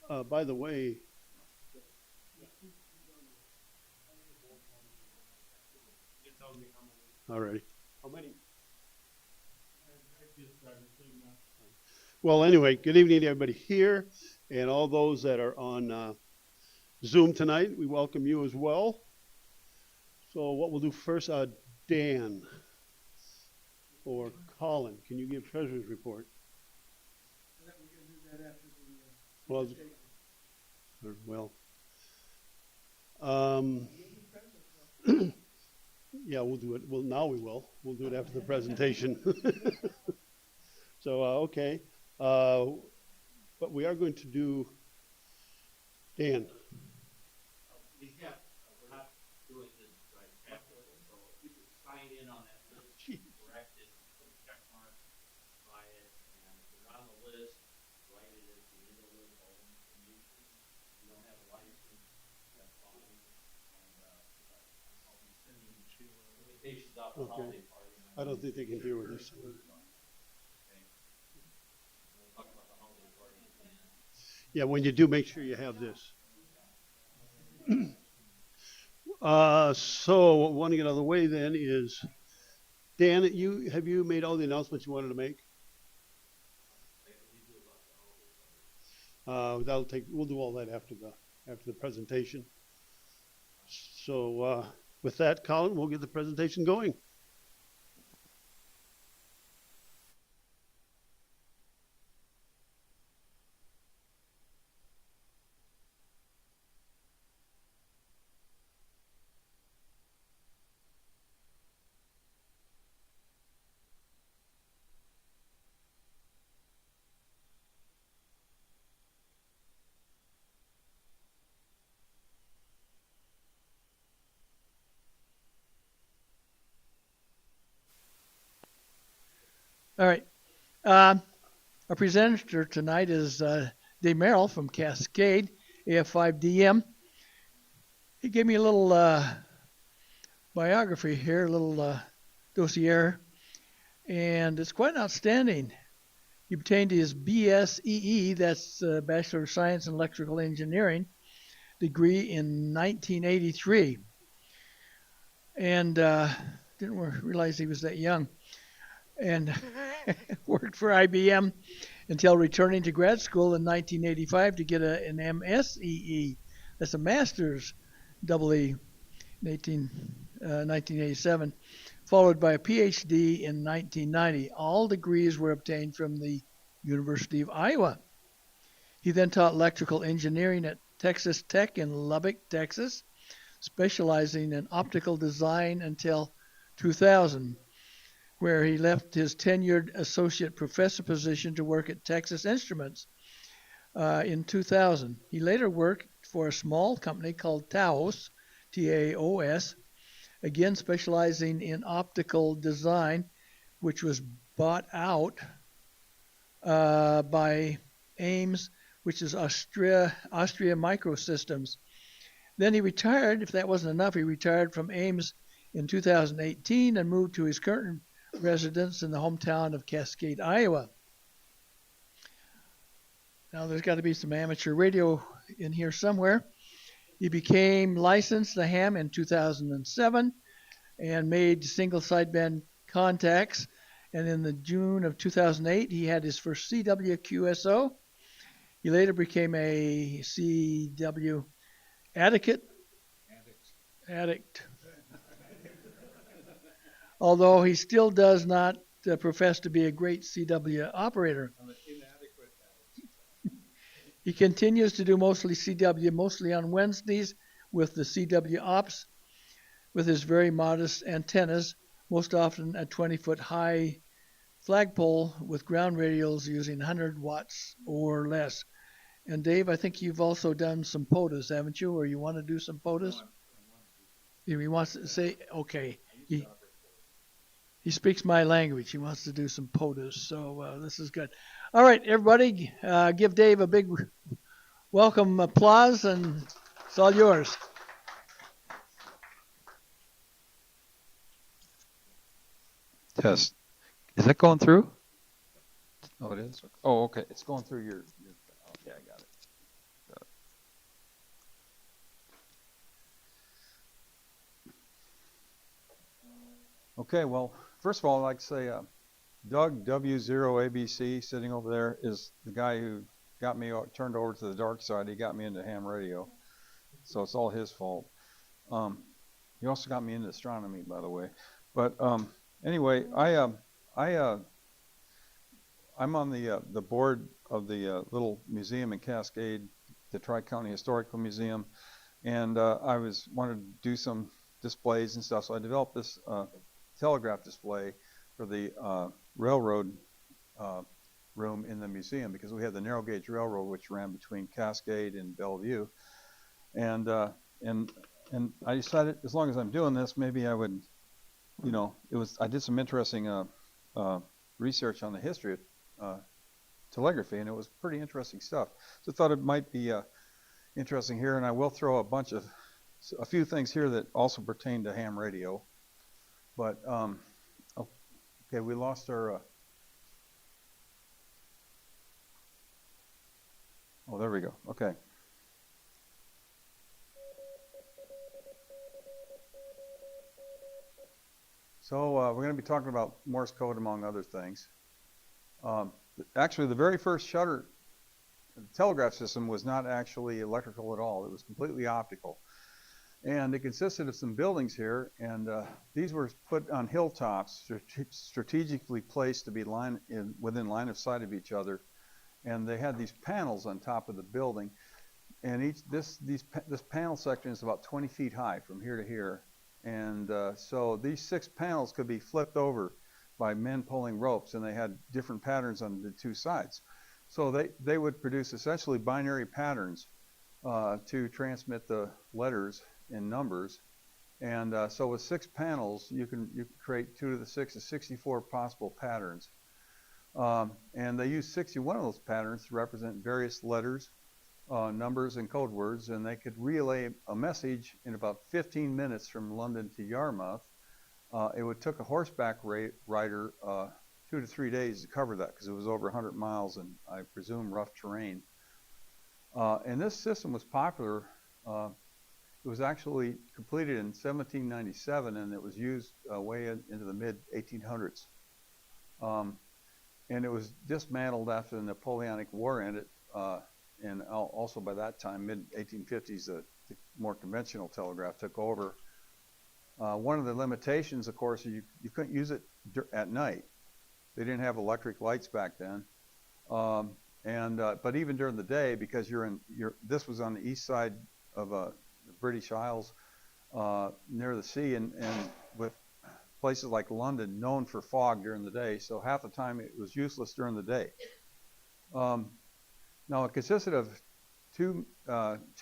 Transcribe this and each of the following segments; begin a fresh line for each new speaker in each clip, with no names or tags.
By the way, all right. How many? Well, anyway, good evening to everybody here and all those that are on Zoom tonight. We welcome you as well. So what we'll do first, Dan or Colin, can you give treasurer's report? Well, well, um, yeah, we'll do it. Well, now we will. We'll do it after the presentation. So, okay. But we are going to do Dan. Okay. I don't think they can hear what he's saying. Yeah, when you do, make sure you have this. So what we want to get out of the way then is, Dan, have you made all the announcements you wanted to make? We'll do all that after the presentation. So with that, Colin, we'll get the presentation going.
All right. Our presenter tonight is Dave Merrill from Cascade, AF5DM. He gave me a little biography here, a little dossier, and it's quite outstanding. He obtained his BSEE, that's Bachelor of Science in Electrical Engineering, degree in 1983, and didn't realize he was that young, and worked for IBM until returning to grad school in 1985 to get an MSEE, that's a Master's EE, in 1987, followed by a PhD in 1990. All degrees were obtained from the University of Iowa. He then taught electrical engineering at Texas Tech in Lubbock, Texas, specializing in optical design until 2000, where he left his tenured associate professor position to work at Texas Instruments in 2000. He later worked for a small company called Taos, Taos, again specializing in optical design, which was bought out by Ames, which is Austria Microsystems. Then he retired. If that wasn't enough, he retired from Ames in 2018 and moved to his current residence in the hometown of Cascade, Iowa. Now there's got to be some amateur radio in here somewhere. He became licensed to ham in 2007 and made single sideband contacts. And in the June of 2008, he had his first CW QSO. He later became a CW addict. Although he still does not profess to be a great CW operator. I'm an inadequate addict. He continues to do mostly CW, mostly on Wednesdays with the CW ops, with his very modest antennas, most often a 20-foot high flagpole with ground radios using 100 watts or less. And Dave, I think you've also done some POTUS, haven't you? Or you want to do some POTUS? No, he wants to say, okay. He speaks my language. He wants to do some POTUS, so this is good. All right, everybody, give Dave a big welcome applause, and it's all yours.
Test. Is that going through? Oh, it is? Oh, okay. It's going through your yeah, I got it. Okay, well, first of all, I'd like to say Doug W0ABC sitting over there is the guy who got me turned over to the dark side. He got me into ham radio, so it's all his fault. He also got me into astronomy, by the way. But anyway, I'm on the board of the little museum in Cascade, the Tri-County Historical Museum, and I wanted to do some displays and stuff. So I developed this telegraph display for the railroad room in the museum, because we had the narrow gauge railroad which ran between Cascade and Bellevue, and I decided, as long as I'm doing this, maybe I would, I did some interesting research on the history of telegraphy, and it was pretty interesting stuff. So I thought it might be interesting here, and I will throw a few things here that also pertain to ham radio. But okay, we lost our. Oh, there we go. Okay. So we're going to be talking about Morse code, among other things. Actually, the very first shutter telegraph system was not actually electrical at all. It was completely optical. And it consisted of some buildings here, and these were put on hilltops, strategically placed to be within line of sight of each other. And they had these panels on top of the building, and this panel section is about 20 feet high from here to here. And so these 6 panels could be flipped over by men pulling ropes, and they had different patterns on the 2 sides. So they would produce essentially binary patterns to transmit the letters and numbers. And so with 6 panels, you can create 2 to the 6 is 64 possible patterns. And they use 61 of those patterns to represent various letters, numbers, and code words, and they could relay a message in about 15 minutes from London to Yarmouth. It would took a horseback rider 2 to 3 days to cover that, because it was over 100 miles and I presume rough terrain. And this system was popular. It was actually completed in 1797, and it was used way into the mid-1800s. And it was dismantled after the Napoleonic War ended, and also by that time, mid-1850s, the more conventional telegraph took over. One of the limitations, of course, you couldn't use it at night. They didn't have electric lights back then. But even during the day, because this was on the east side of the British Isles, near the sea, and with places like London known for fog during the day, so half the time it was useless during the day. Now it consisted of two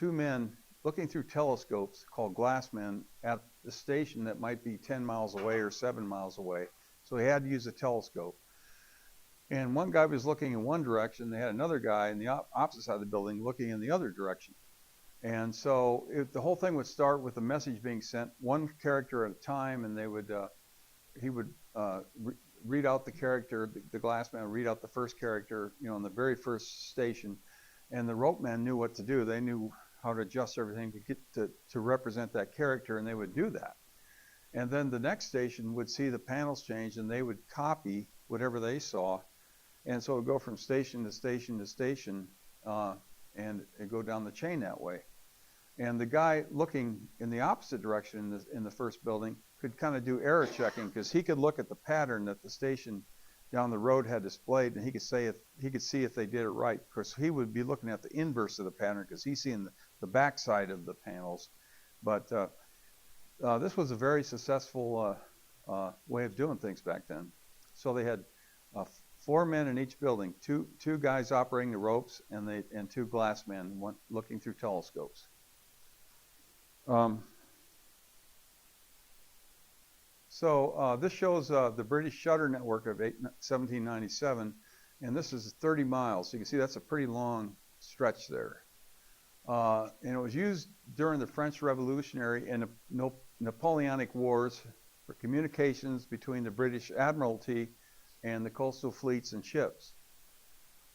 men looking through telescopes called glassmen at the station that might be 10 miles away or 7 miles away. So he had to use a telescope. And one guy was looking in one direction. They had another guy in the opposite side of the building looking in the other direction. And so the whole thing would start with a message being sent, one character at a time, and he would read out the character, the glassman would read out the first character, on the very first station, and the rope man knew what to do. They knew how to adjust everything to get to represent that character, and they would do that. And then the next station would see the panels change, and they would copy whatever they saw, and so it would go from station to station to station, and it'd go down the chain that way. And the guy looking in the opposite direction in the first building could kind of do error checking, because he could look at the pattern that the station down the road had displayed, and he could see if they did it right. Of course, he would be looking at the inverse of the pattern, because he's seeing the back side of the panels. But this was a very successful way of doing things back then. So they had 4 men in each building, two guys operating the ropes, and 2 glassmen looking through telescopes. So this shows the British shutter network of 1797, and this is 30 miles. So you can see that's a pretty long stretch there. And it was used during the French Revolutionary and Napoleonic Wars for communications between the British Admiralty and the coastal fleets and ships.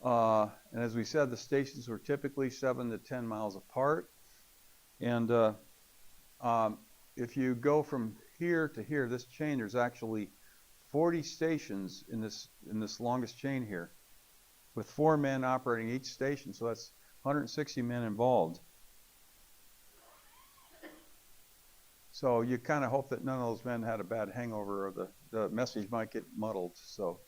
And as we said, the stations were typically 7 to 10 miles apart. And if you go from here to here, this chain, there's actually 40 stations in this longest chain here, with 4 men operating each station. So that's 160 men involved. So you kind of hope that none of those men had a bad hangover, or the message might get muddled. So,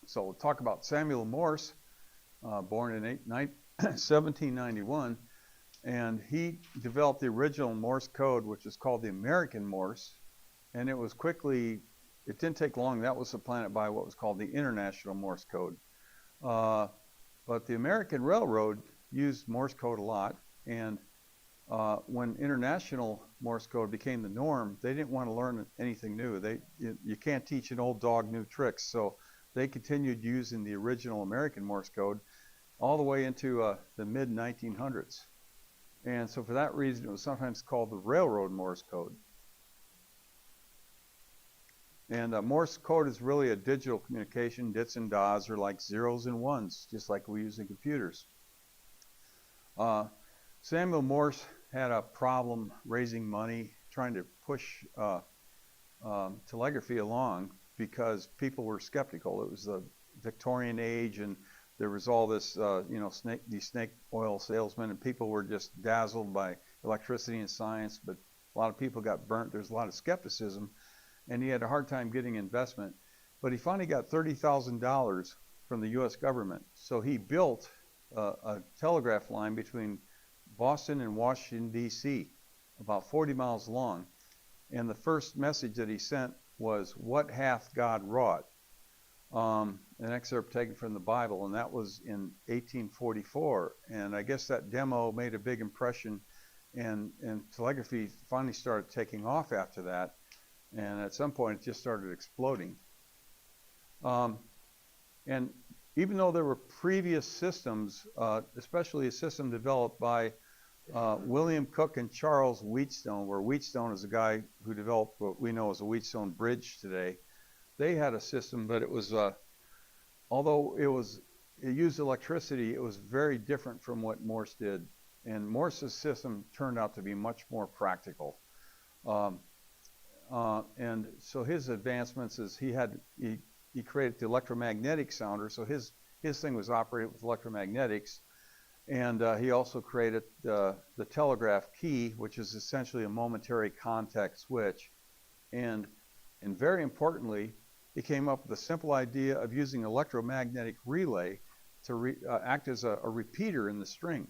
so we'll talk about Samuel Morse, born in 1791, and he developed the original Morse code, which is called the American Morse, and it didn't take long. That was supplanted by what was called the International Morse code. But the American Railroad used Morse code a lot, and when International Morse code became the norm, they didn't want to learn anything new. You can't teach an old dog new tricks, so they continued using the original American Morse code all the way into the mid-1900s. And so for that reason, it was sometimes called the Railroad Morse code. And Morse code is really a digital communication. Dits and das are like zeros and ones, just like we use in computers. Samuel Morse had a problem raising money, trying to push telegraphy along, because people were skeptical. It was the Victorian age, and there was all this, these snake oil salesmen, and people were just dazzled by electricity and science, but a lot of people got burnt. There's a lot of skepticism, and he had a hard time getting investment. But he finally got $30,000 from the U.S. government. So he built a telegraph line between Boston and Washington, D.C., about 40 miles long. And the first message that he sent was, "What hath God wrought?" An excerpt taken from the Bible, and that was in 1844. And I guess that demo made a big impression, and telegraphy finally started taking off after that. And at some point, it just started exploding. And even though there were previous systems, especially a system developed by William Cook and Charles Wheatstone, where Wheatstone is the guy who developed what we know as a Wheatstone bridge today, they had a system, but it was, although it used electricity, it was very different from what Morse did. And Morse's system turned out to be much more practical. And so his advancements is he created the electromagnetic sounder. So his thing was operated with electromagnetics. And he also created the telegraph key, which is essentially a momentary contact switch. And very importantly, he came up with a simple idea of using electromagnetic relay to act as a repeater in the string.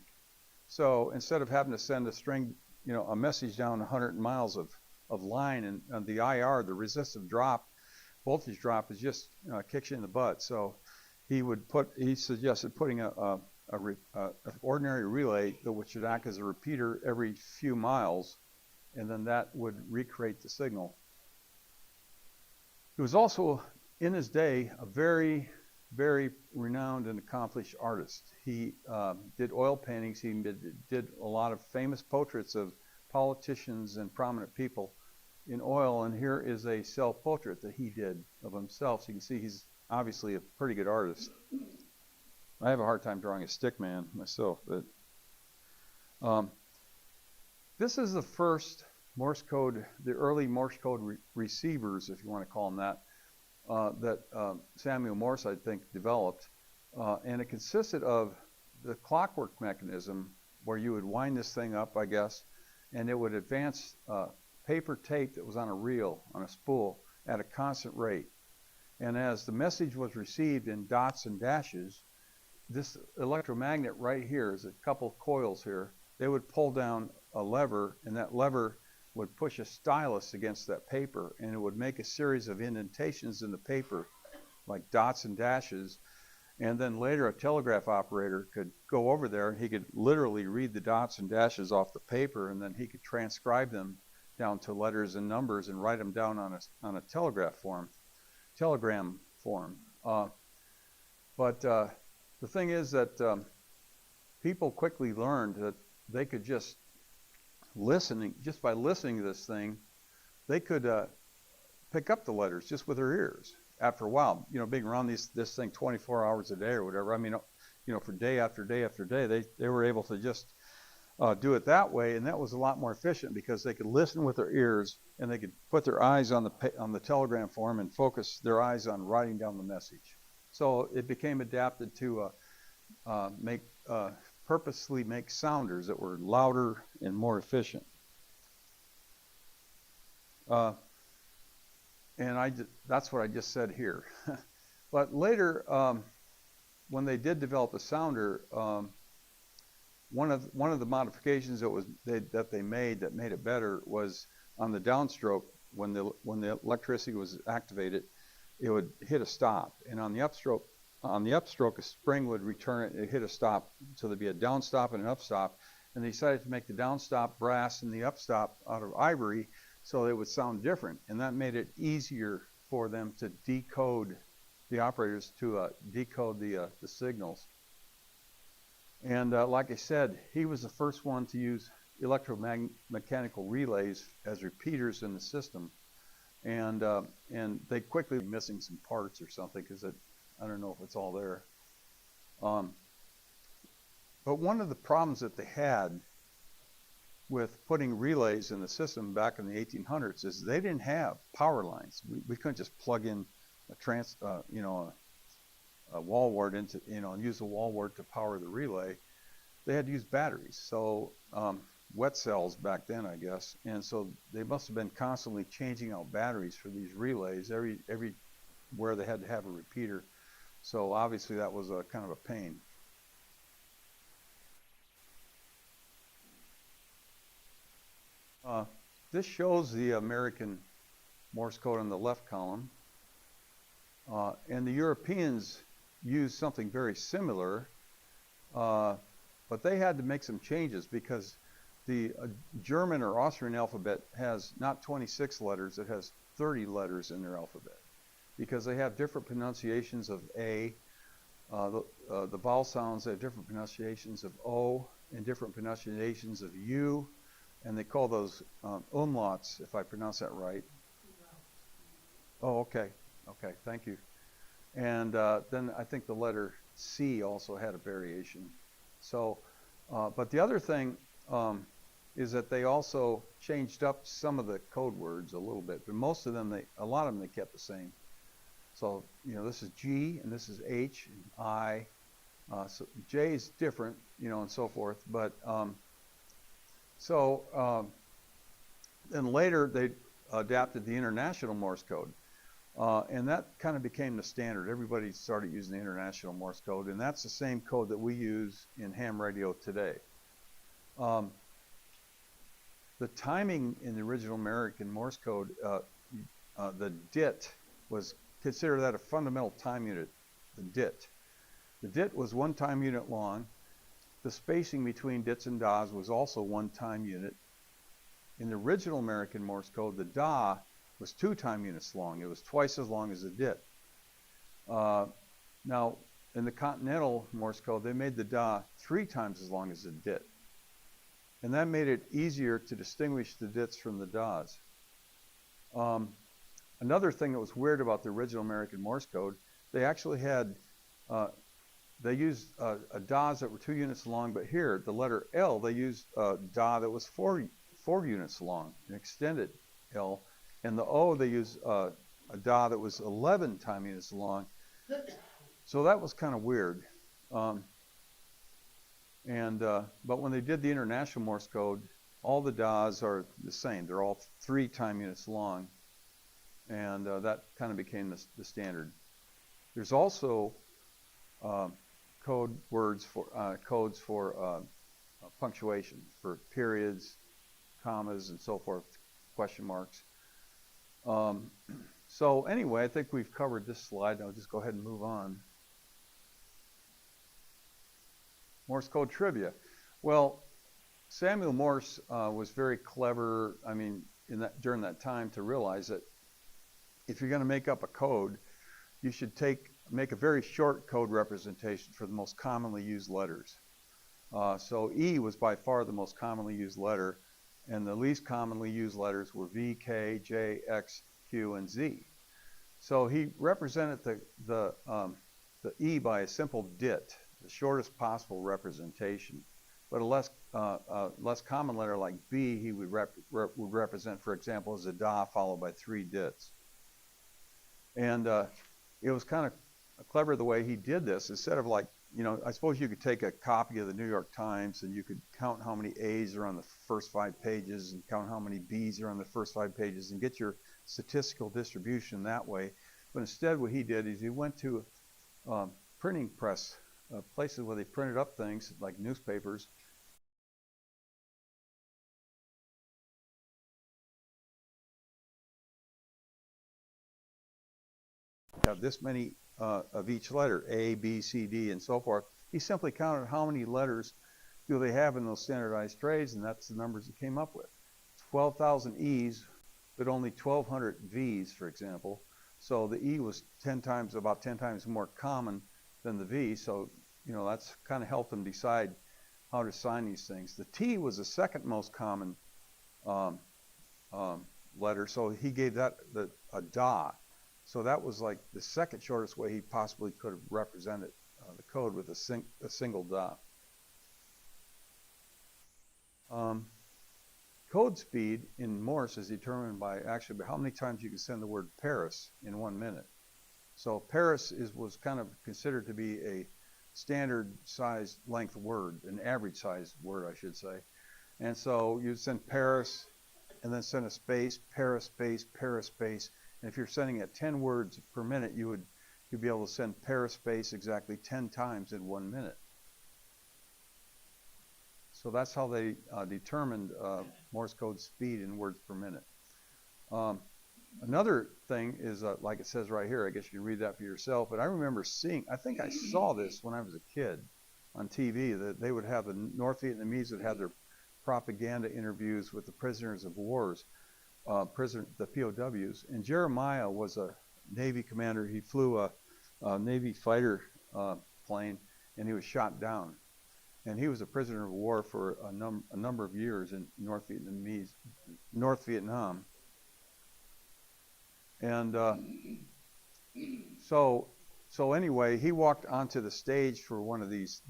So instead of having to send a string, a message down 100 miles of line, and the IR, the resistive drop, voltage drop, is just kicks you in the butt. So he suggested putting an ordinary relay which should act as a repeater every few miles, and then that would recreate the signal. He was also, in his day, a very, very renowned and accomplished artist. He did oil paintings. He did a lot of famous portraits of politicians and prominent people in oil, and here is a self-portrait that he did of himself. So you can see he's obviously a pretty good artist. I have a hard time drawing a stick man myself, but this is the first Morse code, the early Morse code receivers, if you want to call them that, that Samuel Morse, I think, developed. And it consisted of the clockwork mechanism, where you would wind this thing up, I guess, and it would advance paper tape that was on a reel, on a spool, at a constant rate. And as the message was received in dots and dashes, this electromagnet right here is a couple of coils here. They would pull down a lever, and that lever would push a stylus against that paper, and it would make a series of indentations in the paper, like dots and dashes. And then later a telegraph operator could go over there, and he could literally read the dots and dashes off the paper, and then he could transcribe them down to letters and numbers and write them down on a telegram form. But the thing is that people quickly learned that they could just by listening to this thing, they could pick up the letters just with their ears. After a while, being around this thing 24 hours a day or whatever, I mean, for day after day after day, they were able to just do it that way, and that was a lot more efficient because they could listen with their ears and they could put their eyes on the telegram form and focus their eyes on writing down the message. So it became adapted to purposely make sounders that were louder and more efficient. And that's what I just said here. But later, when they did develop a sounder, one of the modifications that they made that made it better was on the downstroke. When the electricity was activated, it would hit a stop, and on the upstroke, a spring would return it. It hit a stop, so there'd be a downstop and an upstop. And they decided to make the downstop brass and the upstop out of ivory, so it would sound different, and that made it easier for them to decode the operators to decode the signals. And like I said, he was the first one to use electromechanical relays as repeaters in the system, and they quickly were missing some parts or something because I don't know if it's all there. But one of the problems that they had with putting relays in the system back in the 1800s is they didn't have power lines. We couldn't just plug in a wall wart into, and use the wall wart to power the relay. They had to use batteries. So wet cells back then, I guess. And so they must have been constantly changing out batteries for these relays everywhere they had to have a repeater. So obviously that was a kind of a pain. This shows the American Morse code on the left column. And the Europeans used something very similar, but they had to make some changes because the German or Austrian alphabet has not 26 letters, it has 30 letters in their alphabet because they have different pronunciations of A. The vowel sounds have different pronunciations of O and different pronunciations of U, and they call those umlauts, if I pronounce that right. Oh, okay. Okay, thank you. And then I think the letter C also had a variation. So, but the other thing is that they also changed up some of the code words a little bit, but most of them, a lot of them, they kept the same. So, this is G and this is H and I. So J is different, and so forth. But then later they adapted the International Morse code. And that kind of became the standard. Everybody started using the International Morse code, and that's the same code that we use in ham radio today. The timing in the original American Morse code, the DIT, was considered that a fundamental time unit, the DIT. The DIT was 1 time unit long. The spacing between DITs and DAs was also 1 time unit. In the original American Morse code, the DA was 2 time units long. It was twice as long as the DIT. Now, in the Continental Morse code, they made the DA 3 times as long as the DIT. And that made it easier to distinguish the DITs from the DAs. Another thing that was weird about the original American Morse code, they actually had, they used DAs that were 2 units long, but here, the letter L, they used a DA that was 4 units long, an extended L. And the O, they used a DA that was 11 time units long. So that was kind of weird. But when they did the International Morse code, all the DAs are the same. They're all 3 time units long. And that kind of became the standard. There's also codes for punctuation, for periods, commas, and so forth, question marks. So anyway, I think we've covered this slide. I'll just go ahead and move on. Morse code trivia. Well, Samuel Morse was very clever, during that time, to realize that if you're going to make up a code, you should make a very short code representation for the most commonly used letters. So E was by far the most commonly used letter, and the least commonly used letters were V, K, J, X, Q, and Z. So he represented the E by a simple DIT, the shortest possible representation. but a less common letter like B he would represent, for example, as a da followed by 3 dits. And it was kind of clever the way he did this. Instead of like, I suppose you could take a copy of the New York Times and you could count how many A's are on the first 5 pages and count how many B's are on the first 5 pages and get your statistical distribution that way. But instead what he did is he went to printing press, places where they printed up things like newspapers. Have this many of each letter, A, B, C, D, and so forth. He simply counted how many letters do they have in those standardized trays, and that's the numbers he came up with. 12,000 E's, but only 1,200 V's, for example. So the E was about 10 times more common than the V. So, that's kind of helped him decide how to sign these things. The T was the second most common letter, so he gave that a da. So that was like the second shortest way he possibly could have represented the code with a single da. Code speed in Morse is determined by how many times you can send the word Paris in 1 minute. So Paris was kind of considered to be a standard size length word, an average size word, I should say. And so you'd send Paris and then send a space, Paris space, Paris space. And if you're sending at 10 words per minute, you'd be able to send Paris space exactly 10 times in 1 minute. So that's how they determined Morse code speed in words per minute. Another thing is, like it says right here, I guess you can read that for yourself, but I remember I think I saw this when I was a kid on TV, that they would have the North Vietnamese would have their propaganda interviews with the prisoners of wars, the POWs. And Jeremiah was a Navy commander. He flew a Navy fighter plane, and he was shot down. And he was a prisoner of war for a number of years in North Vietnam. And so anyway, he walked onto the stage for one of these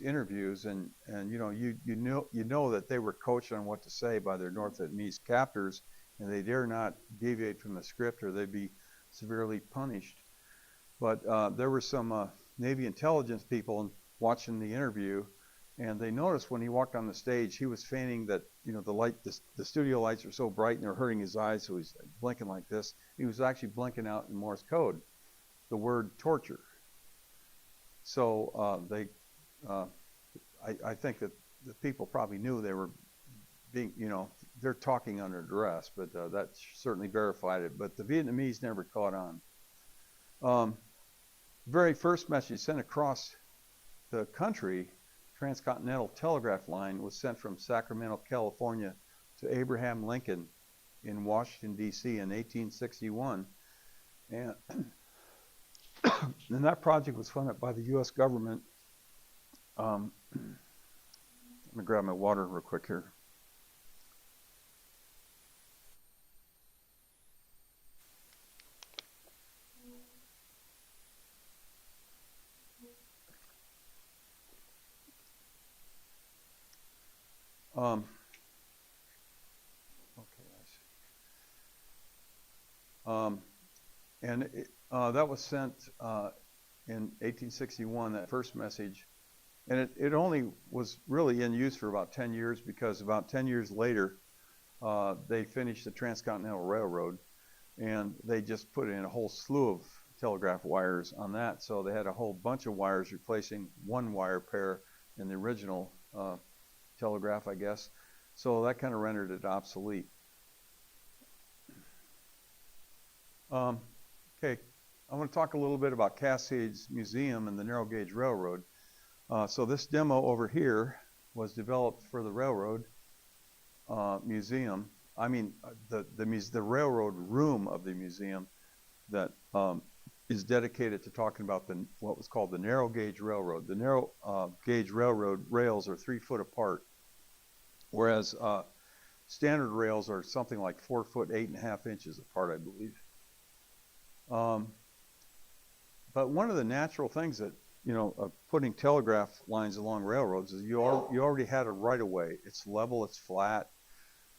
interviews, and you know that they were coached on what to say by their North Vietnamese captors, and they dare not deviate from the script or they'd be severely punished. But there were some Navy intelligence people watching the interview, and they noticed when he walked on the stage, he was feigning that the studio lights are so bright and they're hurting his eyes, so he's blinking like this. He was actually blinking out in Morse code the word torture. So I think that the people probably knew they were being, they're talking under duress, but that certainly verified it. But the Vietnamese never caught on. Very first message sent across the country, transcontinental telegraph line, was sent from Sacramento, California to Abraham Lincoln in Washington, D.C. in 1861. And that project was funded by the U.S. government. Let me grab my water real quick here. And that was sent in 1861, that first message. And it only was really in use for about 10 years, because about 10 years later, they finished the Transcontinental Railroad, and they just put in a whole slew of telegraph wires on that. So they had a whole bunch of wires replacing one wire pair in the original telegraph, I guess. So that kind of rendered it obsolete. Okay, I want to talk a little bit about Cascade's Museum and the Narrow Gauge Railroad. So this demo over here was developed for the railroad museum. I mean, the railroad room of the museum that is dedicated to talking about what was called the Narrow Gauge Railroad. The Narrow Gauge Railroad rails are 3 foot apart, whereas standard rails are something like 4 foot 8.5 inches apart, I believe. But one of the natural things that putting telegraph lines along railroads is you already had a right of way. It's level, it's flat.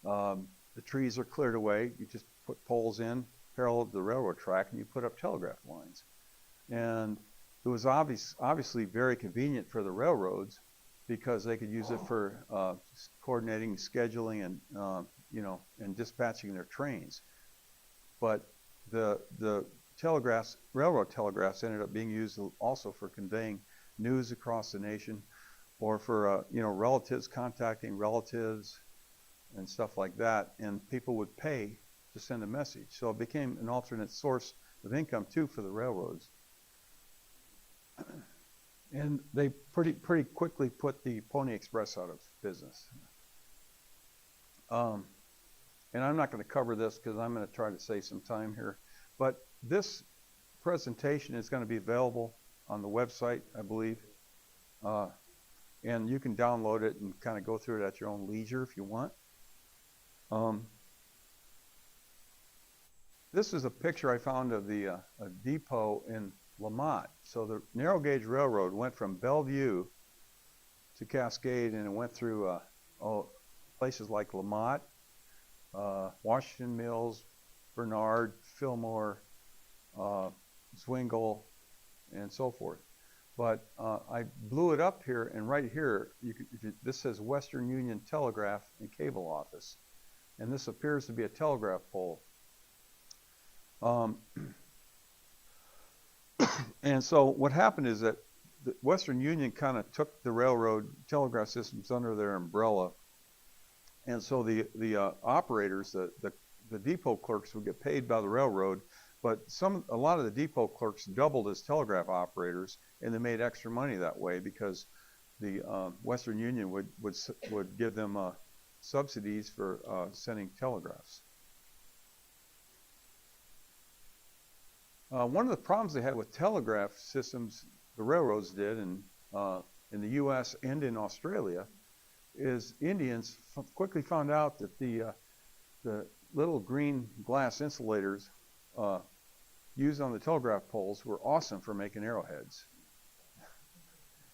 The trees are cleared away. You just put poles in parallel to the railroad track, and you put up telegraph lines. And it was obviously very convenient for the railroads because they could use it for coordinating, scheduling, and dispatching their trains. But the railroad telegraphs ended up being used also for conveying news across the nation, or for relatives contacting relatives and stuff like that, and people would pay to send a message. So it became an alternate source of income too for the railroads. And they pretty quickly put the Pony Express out of business. And I'm not going to cover this because I'm going to try to save some time here. But this presentation is going to be available on the website, I believe. And you can download it and kind of go through it at your own leisure if you want. This is a picture I found of a depot in Lamont. So the narrow gauge railroad went from Bellevue to Cascade, and it went through places like Lamont, Washington Mills, Bernard, Fillmore, Zwingle, and so forth. But I blew it up here, and right here, this says Western Union Telegraph and Cable Office. And this appears to be a telegraph pole. And so what happened is that the Western Union kind of took the railroad telegraph systems under their umbrella. And so the operators, the depot clerks would get paid by the railroad, but a lot of the depot clerks doubled as telegraph operators, and they made extra money that way because the Western Union would give them subsidies for sending telegraphs. One of the problems they had with telegraph systems, the railroads did, in the U.S. and in Australia, is Indians quickly found out that the little green glass insulators used on the telegraph poles were awesome for making arrowheads.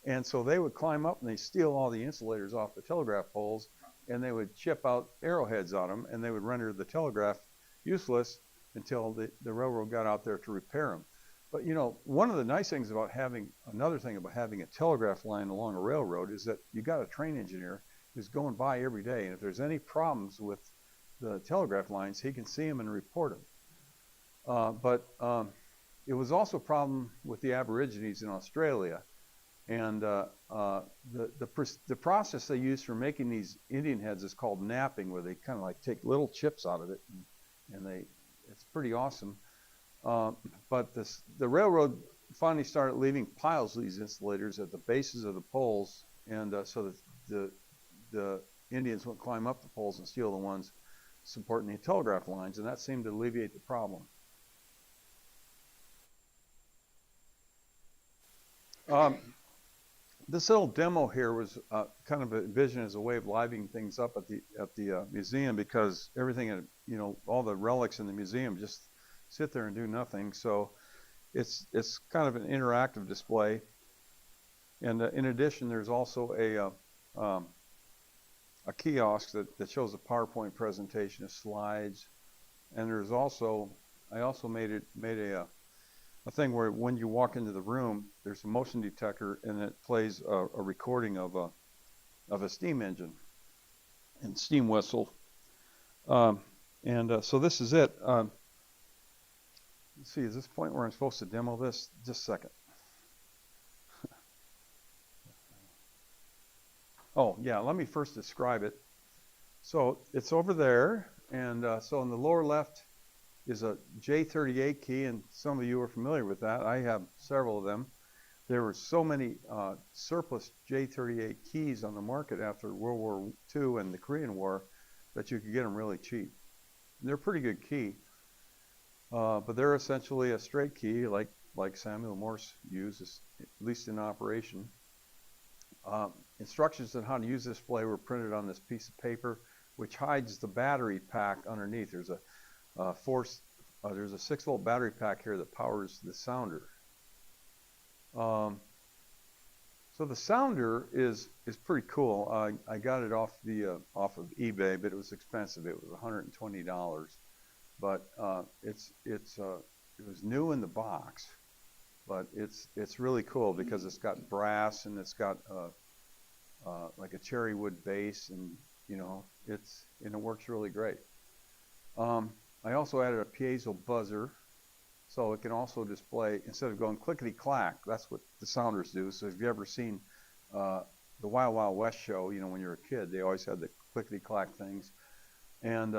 And so they would climb up and they'd steal all the insulators off the telegraph poles, and they would chip out arrowheads on them, and they would render the telegraph useless until the railroad got out there to repair them. But one of the nice things about another thing about having a telegraph line along a railroad is that you got a train engineer who's going by every day, and if there's any problems with the telegraph lines, he can see them and report them. But it was also a problem with the Aborigines in Australia, and the process they use for making these Indian heads is called knapping, where they kind of like take little chips out of it, and it's pretty awesome. But the railroad finally started leaving piles of these insulators at the bases of the poles, and so that the Indians would climb up the poles and steal the ones supporting the telegraph lines, and that seemed to alleviate the problem. This little demo here was kind of envisioned as a way of livening things up at the museum, because everything, all the relics in the museum just sit there and do nothing. So it's kind of an interactive display. And in addition, there's also a kiosk that shows a PowerPoint presentation of slides. And there's also, I also made a thing where when you walk into the room, there's a motion detector, and it plays a recording of a steam engine and steam whistle. So this is it. Let's see, is this point where I'm supposed to demo this? Just a second. Oh, yeah, let me first describe it. So it's over there, and so in the lower left is a J38 key, and some of you are familiar with that. I have several of them. There were so many surplus J38 keys on the market after World War II and the Korean War that you could get them really cheap. They're a pretty good key, but they're essentially a straight key like Samuel Morse uses, at least in operation. Instructions on how to use this display were printed on this piece of paper, which hides the battery pack underneath. There's a 6-volt battery pack here that powers the sounder. So the sounder is pretty cool. I got it off of eBay, but it was expensive. It was $120. But it was new in the box, but it's really cool because it's got brass and it's got like a cherry wood base, and it works really great. I also added a piezo buzzer, so it can also display, instead of going clickety clack. That's what the sounders do. So if you've ever seen the Wild Wild West show, when you're a kid, they always had the clickety clack things, and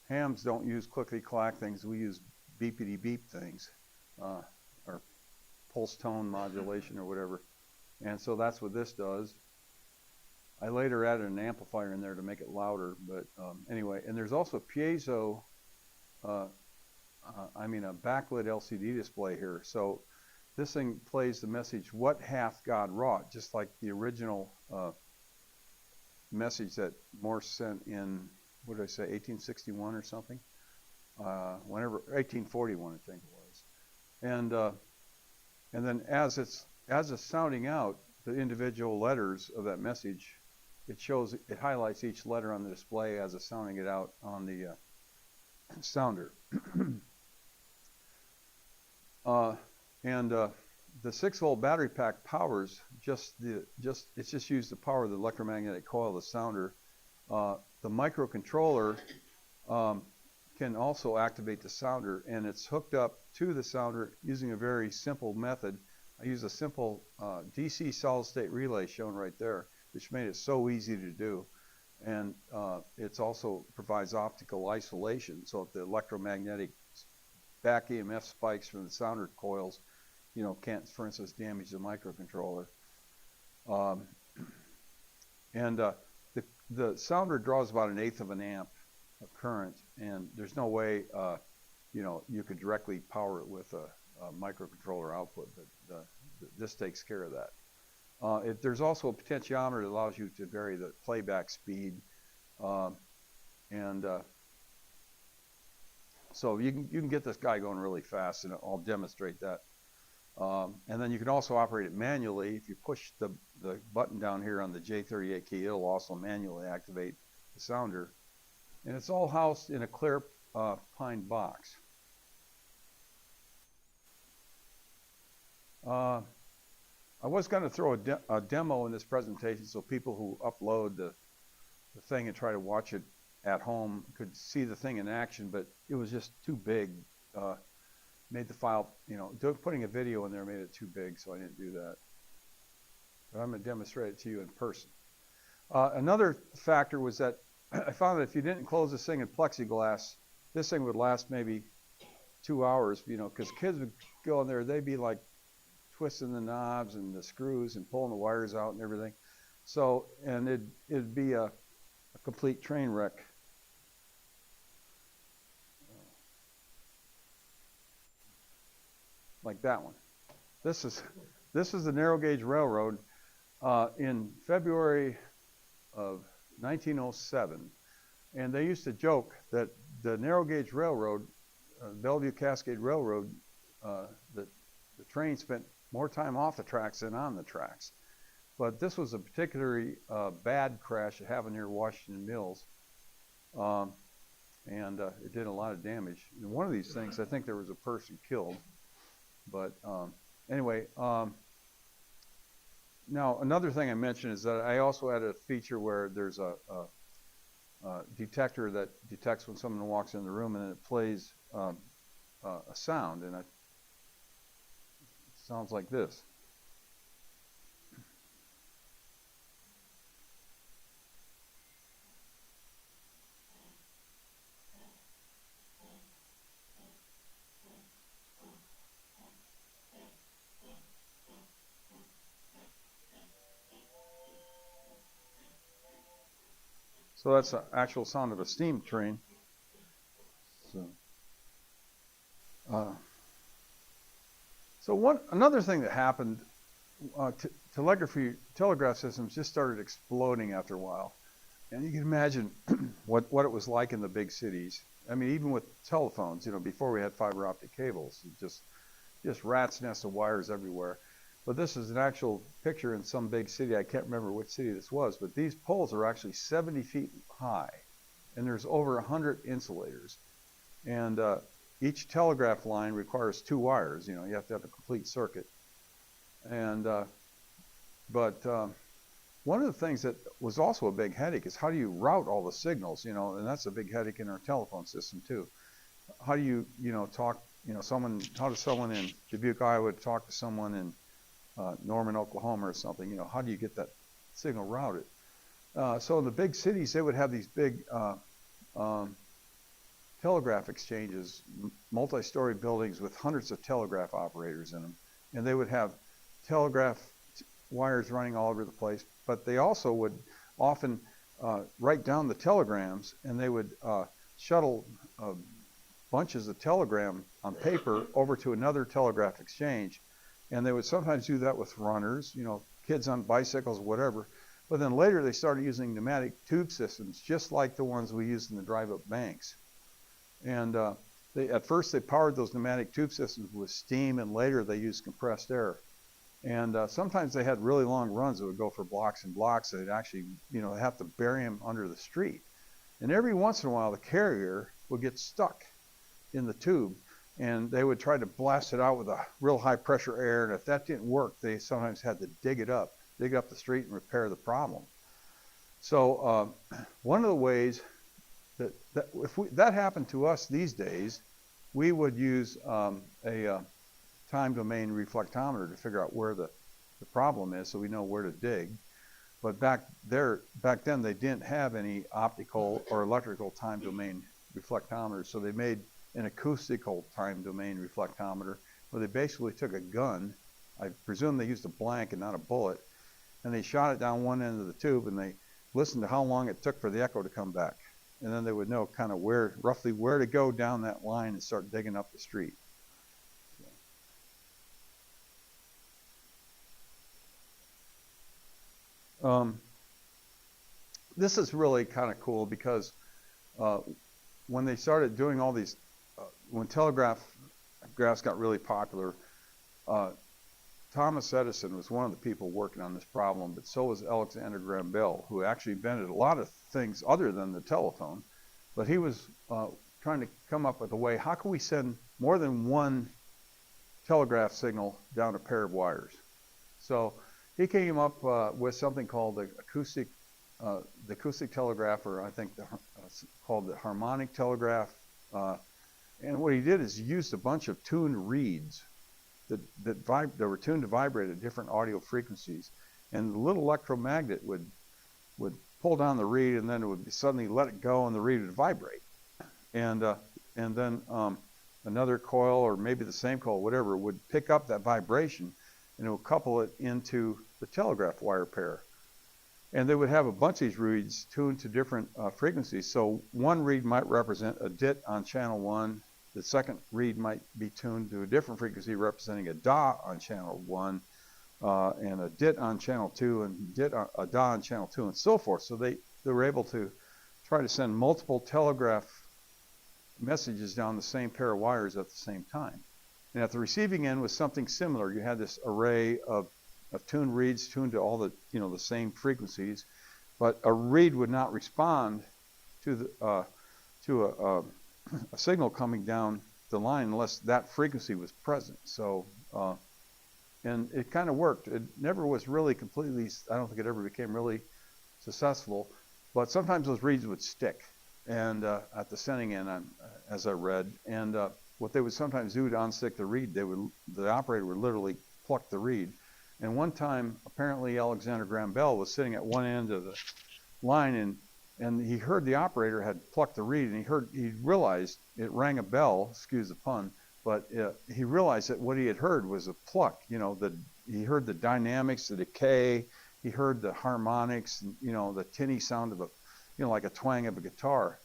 hams don't use clickety clack things. We use beepity beep things, or pulse tone modulation or whatever. And so that's what this does. I later added an amplifier in there to make it louder, but anyway. And there's also piezo, a backlit LCD display here. So this thing plays the message, "What hath God wrought?" Just like the original message that Morse sent in, what did I say, 1861 or something? 1841, I think it was. And then as it's sounding out the individual letters of that message, it highlights each letter on the display as it's sounding it out on the sounder. The 6-volt battery pack powers it's just used to power the electromagnetic coil of the sounder. The microcontroller can also activate the sounder, and it's hooked up to the sounder using a very simple method. I use a simple DC solid-state relay shown right there, which made it so easy to do. And it also provides optical isolation, so if the electromagnetic back EMF spikes from the sounder coils, can't, for instance, damage the microcontroller. The sounder draws about 1/8 of an amp of current, and there's no way you could directly power it with a microcontroller output, but this takes care of that. There's also a potentiometer that allows you to vary the playback speed, so you can get this guy going really fast, and I'll demonstrate that. And then you can also operate it manually. If you push the button down here on the J38 key, it'll also manually activate the sounder. And it's all housed in a clear pine box. I was going to throw a demo in this presentation so people who upload the thing and try to watch it at home could see the thing in action, but it was just too big. Made the file, putting a video in there made it too big, so I didn't do that. But I'm going to demonstrate it to you in person. Another factor was that I found that if you didn't close this thing in plexiglass, this thing would last maybe 2 hours, because kids would go in there, they'd be like twisting the knobs and the screws and pulling the wires out and everything. So, and it'd be a complete train wreck. Like that one. This is the narrow gauge railroad in February of 1907, and they used to joke that the narrow gauge railroad, Bellevue Cascade Railroad, the train spent more time off the tracks than on the tracks. But this was a particularly bad crash that happened near Washington Mills, and it did a lot of damage. In one of these things, I think there was a person killed. But anyway, now another thing I mentioned is that I also added a feature where there's a detector that detects when someone walks in the room, and then it plays a sound, and it sounds like this. So that's the actual sound of a steam train. So another thing that happened, telegraph systems just started exploding after a while, and you can imagine what it was like in the big cities. I mean, even with telephones, before we had fiber optic cables, just rat's nest of wires everywhere. But this is an actual picture in some big city. I can't remember which city this was, but these poles are actually 70 feet high, and there's over 100 insulators. And each telegraph line requires 2 wires. You have to have a complete circuit. And but one of the things that was also a big headache is how do you route all the signals? And that's a big headache in our telephone system too. How do you talk? How does someone in Dubuque, Iowa, talk to someone in Norman, Oklahoma, or something? How do you get that signal routed? So in the big cities, they would have these big telegraph exchanges, multi-story buildings with hundreds of telegraph operators in them, and they would have telegraph wires running all over the place. But they also would often write down the telegrams, and they would shuttle bunches of telegram on paper over to another telegraph exchange. And they would sometimes do that with runners, kids on bicycles, whatever. But then later they started using pneumatic tube systems, just like the ones we used in the drive-up banks. And at first they powered those pneumatic tube systems with steam, and later they used compressed air. And sometimes they had really long runs that would go for blocks and blocks. They'd actually, have to bury them under the street. And every once in a while, the carrier would get stuck in the tube, and they would try to blast it out with a real high pressure air. And if that didn't work, they sometimes had to dig up the street and repair the problem. So one of the ways that if that happened to us these days, we would use a time domain reflectometer to figure out where the problem is, so we know where to dig. But back then they didn't have any optical or electrical time domain reflectometers, so they made an acoustical time domain reflectometer, where they basically took a gun. I presume they used a blank and not a bullet, and they shot it down one end of the tube, and they listened to how long it took for the echo to come back, and then they would know kind of roughly where to go down that line and start digging up the street. This is really kind of cool because when they started doing all these, when telegraphs got really popular, Thomas Edison was one of the people working on this problem, but so was Alexander Graham Bell, who actually invented a lot of things other than the telephone. But he was trying to come up with a way, how can we send more than one telegraph signal down a pair of wires? So he came up with something called the acoustic telegraph, or I think called the harmonic telegraph. And what he did is he used a bunch of tuned reeds that were tuned to vibrate at different audio frequencies, and the little electromagnet would pull down the reed, and then it would suddenly let it go, and the reed would vibrate. And then another coil, or maybe the same coil, whatever, would pick up that vibration, and it would couple it into the telegraph wire pair. And they would have a bunch of these reeds tuned to different frequencies. So one reed might represent a dit on channel 1. The second reed might be tuned to a different frequency representing a da on channel 1, and a dit on channel 2, and a da on channel 2, and so forth. So they were able to try to send multiple telegraph messages down the same pair of wires at the same time. And at the receiving end was something similar. You had this array of tuned reeds tuned to all the the same frequencies, but a reed would not respond to a signal coming down the line unless that frequency was present. So and it kind of worked. It never was really completely, I don't think it ever became really successful, but sometimes those reeds would stick, and at the sending end, as I read, and what they would sometimes do to unstick the reed, the operator would literally pluck the reed. And one time, apparently Alexander Graham Bell was sitting at one end of the line, and he heard the operator had plucked the reed, and he realized it rang a bell, excuse the pun, but he realized that what he had heard was a pluck. He heard the dynamics, the decay, he heard the harmonics, the tinny sound of like a twang of a guitar,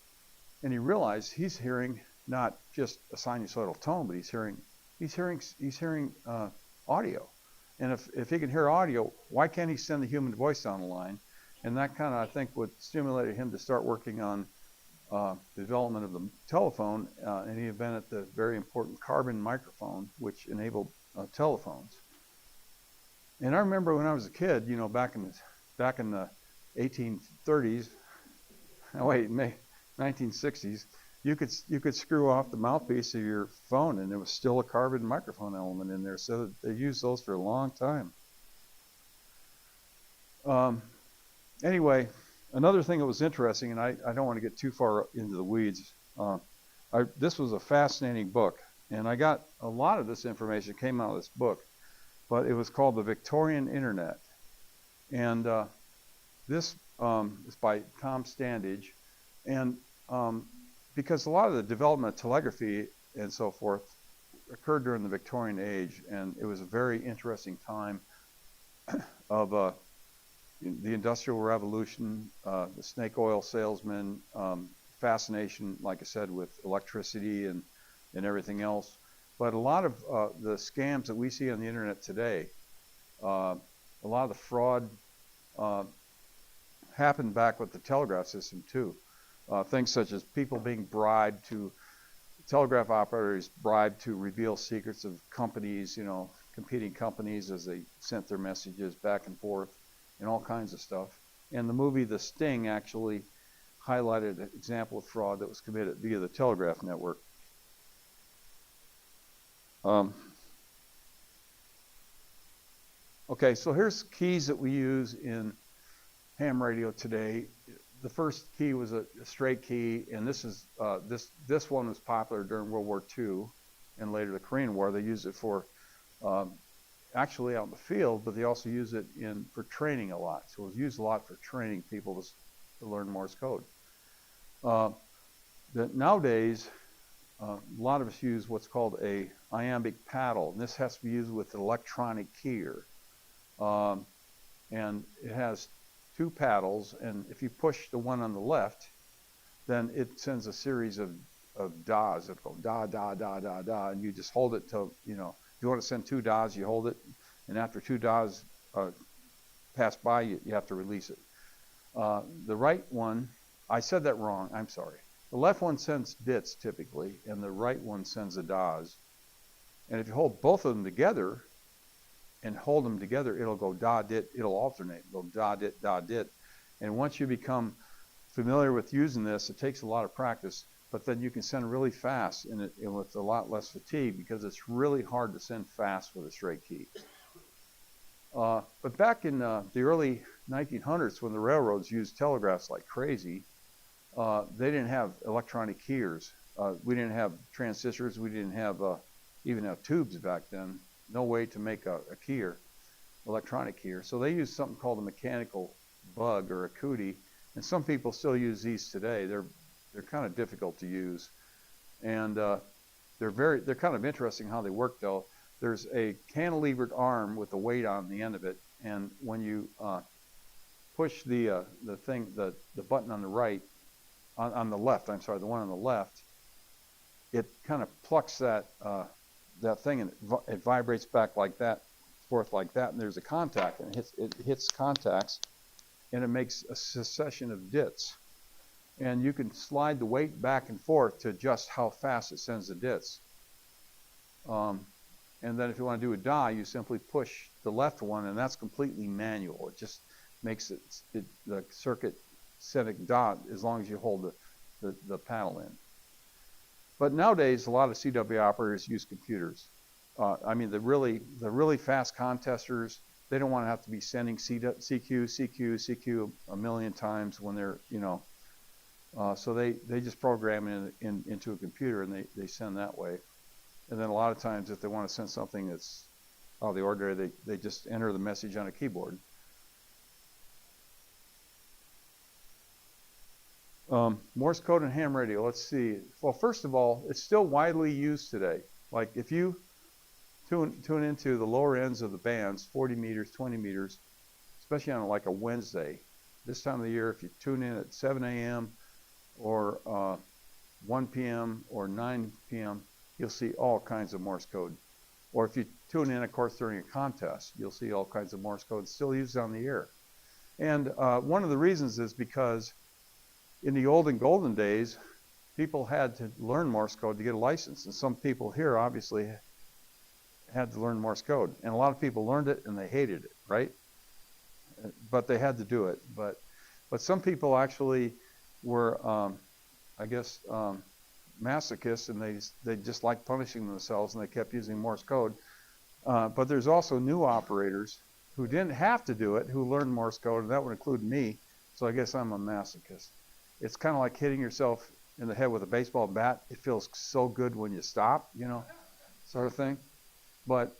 and he realized he's hearing not just a sinusoidal tone, but he's hearing audio. And if he can hear audio, why can't he send the human voice down the line? And that kind of, I think, would stimulate him to start working on the development of the telephone, and he invented the very important carbon microphone, which enabled telephones. And I remember when I was a kid, you know, back in the 1830s, oh wait, 1960s, you could screw off the mouthpiece of your phone, and there was still a carbon microphone element in there. So they used those for a long time. Anyway, another thing that was interesting, and I don't want to get too far into the weeds. This was a fascinating book, and I got a lot of this information came out of this book, but it was called The Victorian Internet, and this is by Tom Standage, and because a lot of the development of telegraphy and so forth occurred during the Victorian age, and it was a very interesting time of the Industrial Revolution, the snake oil salesman, fascination, like I said, with electricity and everything else. But a lot of the scams that we see on the internet today, a lot of the fraud happened back with the telegraph system too. Things such as people being bribed to, telegraph operators bribed to reveal secrets of companies, you know, competing companies as they sent their messages back and forth, and all kinds of stuff. And the movie The Sting actually highlighted an example of fraud that was committed via the telegraph network. Okay, so here's keys that we use in ham radio today. The first key was a straight key, and this one was popular during World War II and later the Korean War. They used it for actually out in the field, but they also use it for training a lot. So it was used a lot for training people to learn Morse code. Nowadays, a lot of us use what's called a iambic paddle, and this has to be used with an electronic keyer. And it has two paddles, and if you push the one on the left, then it sends a series of dahs. It'll go da, da, da, da, da, and you just hold it till, you know, if you want to send two dahs, you hold it, and after two dahs pass by, you have to release it. The right one, I said that wrong, I'm sorry. The left one sends dits typically, and the right one sends the dahs. And if you hold both of them together, and hold them together, it'll go da dit, it'll alternate, it'll da dit, da dit. And once you become familiar with using this, it takes a lot of practice, but then you can send really fast and with a lot less fatigue, because it's really hard to send fast with a straight key. But back in the early 1900s, when the railroads used telegraphs like crazy, they didn't have electronic keyers. We didn't have transistors, we didn't have even have tubes back then. No way to make a keyer, electronic keyer. So they used something called a mechanical bug or a cootie, and some people still use these today. They're kind of difficult to use, and they're kind of interesting how they work though. There's a cantilevered arm with a weight on the end of it, and when you push the button on the right, on the left, I'm sorry, the one on the left, it kind of plucks that thing, and it vibrates back like that, forth like that, and there's a contact, and it hits contacts, and it makes a succession of dits. And you can slide the weight back and forth to adjust how fast it sends the dits. And then if you want to do a die, you simply push the left one, and that's completely manual. It just makes the circuit sending dot as long as you hold the panel in. But nowadays, a lot of CW operators use computers. I mean, the really fast contesters, they don't want to have to be sending CQ a million times when they're, you know, so they just program it into a computer, and they send that way. And then a lot of times, if they want to send something that's out of the ordinary, they just enter the message on a keyboard. Morse code and ham radio, let's see. Well, first of all, it's still widely used today. Like if you tune into the lower ends of the bands, 40 meters, 20 meters, especially on like a Wednesday, this time of the year, if you tune in at 7 a.m. or 1 p.m. or 9 p.m., you'll see all kinds of Morse code. Or if you tune in, of course, during a contest, you'll see all kinds of Morse code still used on the air. And one of the reasons is because in the olden golden days, people had to learn Morse code to get a license. And some people here obviously had to learn Morse code, and a lot of people learned it and they hated it, right? But they had to do it. But some people actually were, I guess, masochists, and they just liked punishing themselves, and they kept using Morse code. But there's also new operators who didn't have to do it, who learned Morse code, and that would include me. So I guess I'm a masochist. It's kind of like hitting yourself in the head with a baseball bat. It feels so good when you stop, sort of thing. But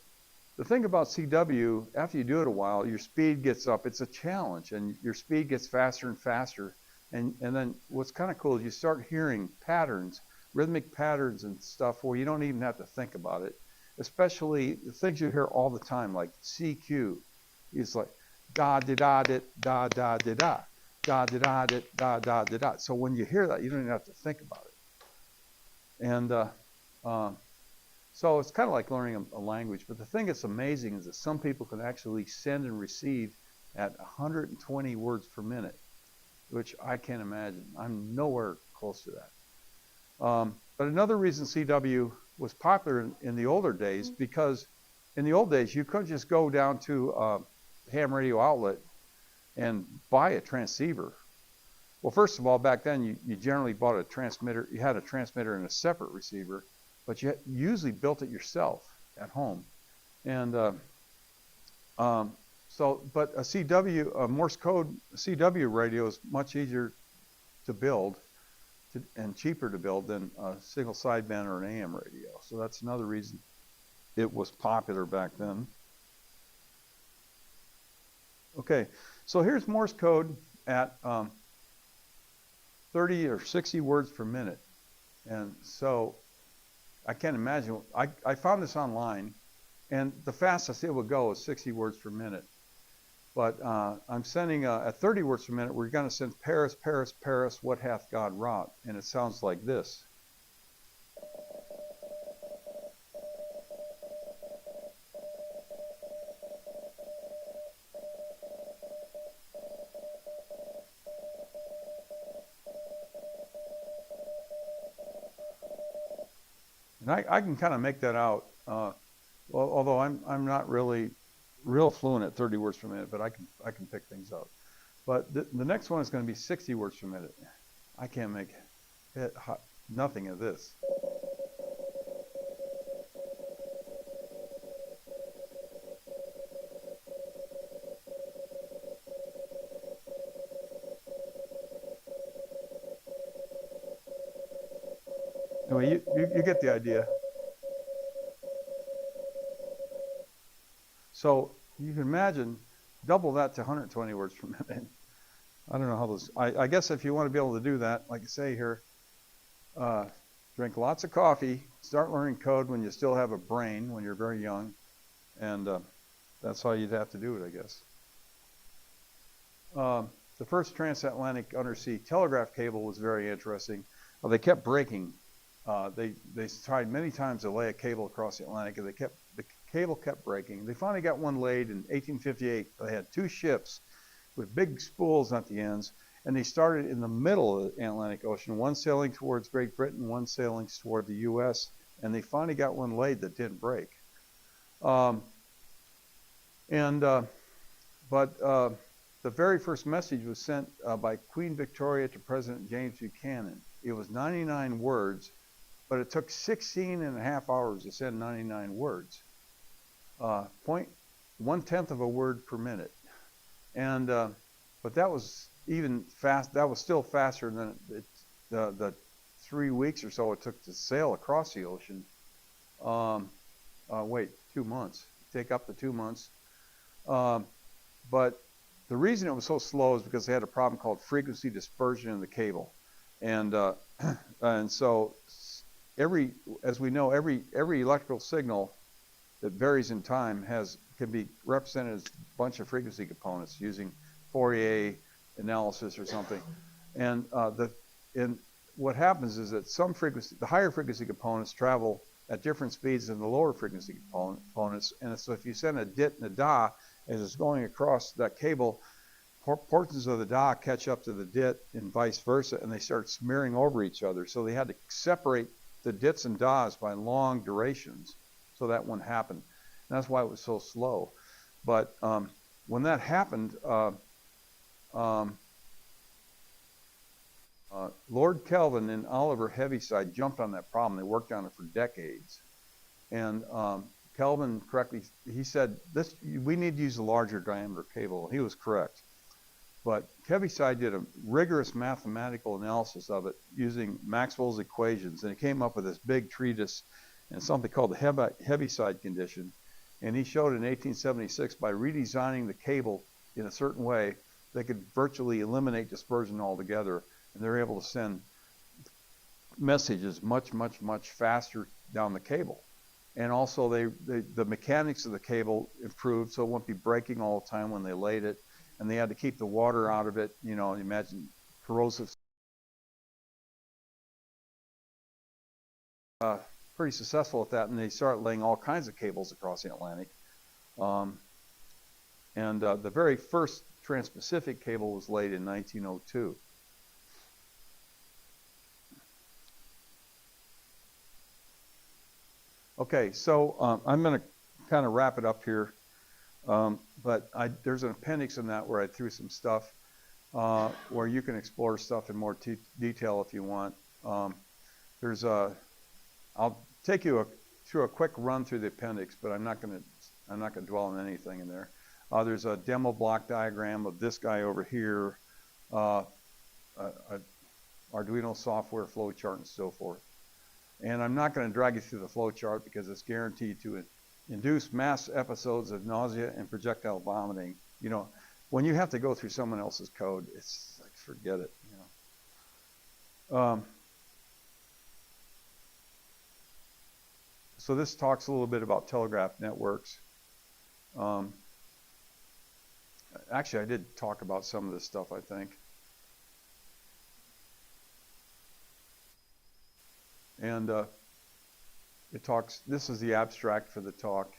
the thing about CW, after you do it a while, your speed gets up. It's a challenge, and your speed gets faster and faster. And then what's kind of cool is you start hearing patterns, rhythmic patterns and stuff where you don't even have to think about it. Especially the things you hear all the time, like CQ. It's like da da da da da da da da da da da da da da da. So when you hear that, you don't even have to think about it. And so it's kind of like learning a language. But the thing that's amazing is that some people can actually send and receive at 120 words per minute, which I can't imagine. I'm nowhere close to that. But another reason CW was popular in the older days, because in the old days you couldn't just go down to a ham radio outlet and buy a transceiver. Well, first of all, back then you generally bought a transmitter. You had a transmitter and a separate receiver, but you usually built it yourself at home. And but a CW, a Morse code CW radio is much easier to build and cheaper to build than a single sideband or an AM radio. So that's another reason it was popular back then. Okay, so here's Morse code at 30 or 60 words per minute. And so I can't imagine. I found this online, and the fastest it would go is 60 words per minute. But I'm sending, at 30 words per minute, we're going to send Paris, Paris, Paris, what hath God wrought? And it sounds like this. And I can kind of make that out, although I'm not really real fluent at 30 words per minute, but I can pick things up. But the next one is going to be 60 words per minute. I can't make nothing of this. Anyway, you get the idea. So you can imagine, double that to 120 words per minute. I don't know how those, I guess if you want to be able to do that, like I say here, drink lots of coffee, start learning code when you still have a brain, when you're very young, and that's how you'd have to do it, I guess. The first transatlantic undersea telegraph cable was very interesting. They kept breaking. They tried many times to lay a cable across the Atlantic, and the cable kept breaking. They finally got one laid in 1858. They had two ships with big spools at the ends, and they started in the middle of the Atlantic Ocean, one sailing towards Great Britain, one sailing toward the U.S., and they finally got one laid that didn't break. But the very first message was sent by Queen Victoria to President James Buchanan. It was 99 words, but it took 16 and a half hours to send 99 words. 1/10 of a word per minute. And but that was even fast. That was still faster than the 3 weeks or so it took to sail across the ocean. 2 months. Take up to 2 months. But the reason it was so slow is because they had a problem called frequency dispersion in the cable, and so as we know, every electrical signal that varies in time can be represented as a bunch of frequency components using Fourier analysis or something. And what happens is that the higher frequency components travel at different speeds than the lower frequency components. And so if you send a dit and a da as it's going across that cable, portions of the da catch up to the dit and vice versa, and they start smearing over each other. So they had to separate the dits and das by long durations. So that wouldn't happen. That's why it was so slow. But when that happened, Lord Kelvin and Oliver Heaviside jumped on that problem. They worked on it for decades. And Kelvin correctly, he said, we need to use a larger diameter cable. He was correct. But Heaviside did a rigorous mathematical analysis of it using Maxwell's equations, and he came up with this big treatise and something called the Heaviside condition. And he showed in 1876 by redesigning the cable in a certain way, they could virtually eliminate dispersion altogether, and they're able to send messages much, much, much faster down the cable. And also the mechanics of the cable improved, so it wouldn't be breaking all the time when they laid it. And they had to keep the water out of it. You know, imagine corrosive. Pretty successful at that, and they started laying all kinds of cables across the Atlantic. The very first Trans-Pacific cable was laid in 1902. Okay, so I'm going to kind of wrap it up here. But there's an appendix in that where I threw some stuff where you can explore stuff in more detail if you want. I'll take you through a quick run through the appendix, but I'm not going to dwell on anything in there. There's a demo block diagram of this guy over here, Arduino software flow chart, and so forth. And I'm not going to drag you through the flow chart because it's guaranteed to induce mass episodes of nausea and projectile vomiting. You know, when you have to go through someone else's code, it's like, forget it, you know. So this talks a little bit about telegraph networks. Actually, I did talk about some of this stuff, I think. And it talks, this is the abstract for the talk.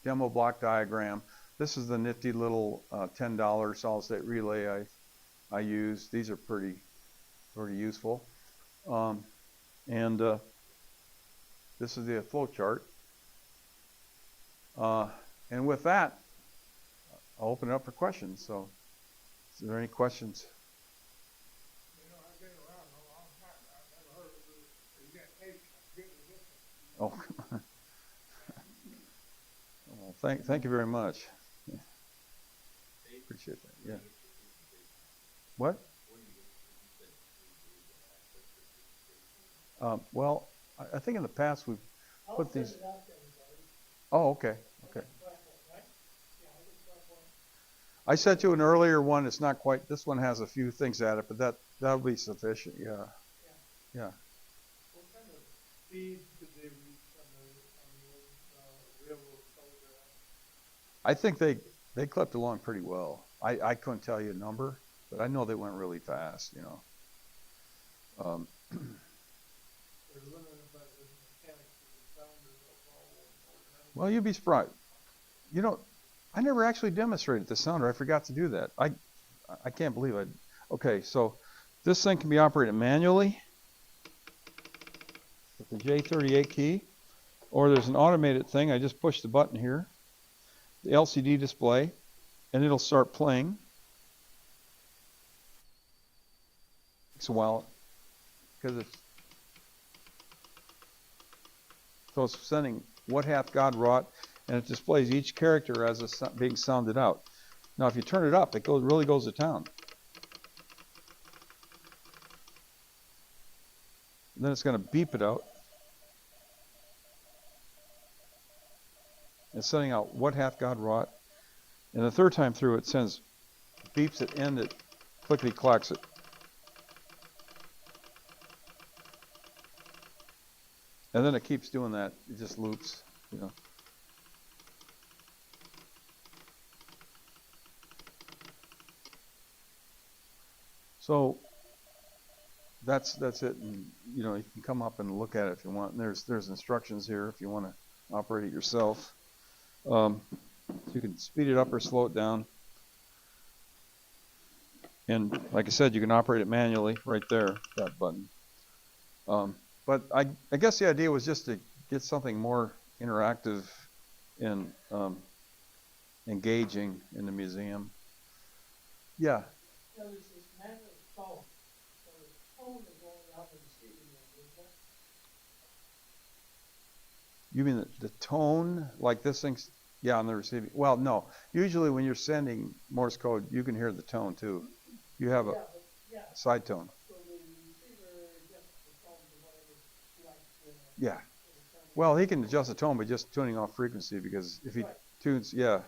Demo block diagram. This is the nifty little $10 solid state relay I use. These are pretty useful. This is the flow chart. And with that, I'll open it up for questions. So, is there any questions?
You know, I've been around a long time. I've never heard of it. You got tapes.
Oh, well, thank you very much. Yeah. Appreciate that. Yeah. What? Well, I think in the past we've put these. Oh, okay. Okay. I sent you an earlier one. It's not quite. This one has a few things at it, but that'll be sufficient. Yeah. Yeah.
What kind of speed did they reach on the railroad telegraph?
I think they clipped along pretty well. I couldn't tell you a number, but I know they went really fast. You know.
They're limited by the mechanics of the sounder.
Well, you'd be surprised. You know, I never actually demonstrated the sounder. I forgot to do that. I can't believe I. Okay, so this thing can be operated manually with the J38 key, or there's an automated thing. I just push the button here, the LCD display, and it'll start playing. Takes a while because it's sending what hath God wrought, and it displays each character as it's being sounded out. Now, if you turn it up, it really goes to town. And then it's going to beep it out. It's sending out what hath God wrought. And the third time through, it sends beeps at end, it clickety clacks it. And then it keeps doing that. It just loops, you know. So that's it. And you know, you can come up and look at it if you want. And there's instructions here if you want to operate it yourself. So you can speed it up or slow it down. And like I said, you can operate it manually right there, that button. But I guess the idea was just to get something more interactive in engaging in the museum. Yeah.
You know, there's this magnet tone. So the tone is only on the receiving end, isn't it?
You mean the tone, like this thing's, yeah, on the receiving? Well, no. Usually when you're sending Morse code, you can hear the tone too. You have a side tone.
So the receiver adjusts the tone to whatever he likes to.
Yeah. Well, he can adjust the tone by just tuning off frequency, because if he tunes, yeah.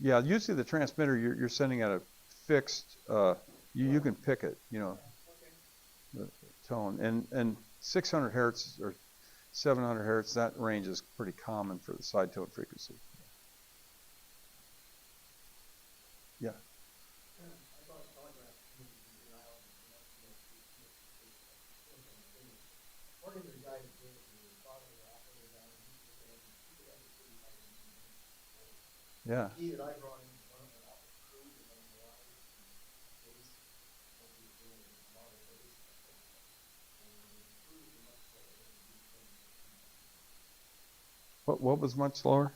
Yeah, usually the transmitter you're sending at a fixed, you can pick it, you know, the tone. And 600 hertz or 700 hertz, that range is pretty common for the side tone frequency. Yeah. Yeah. What was much slower?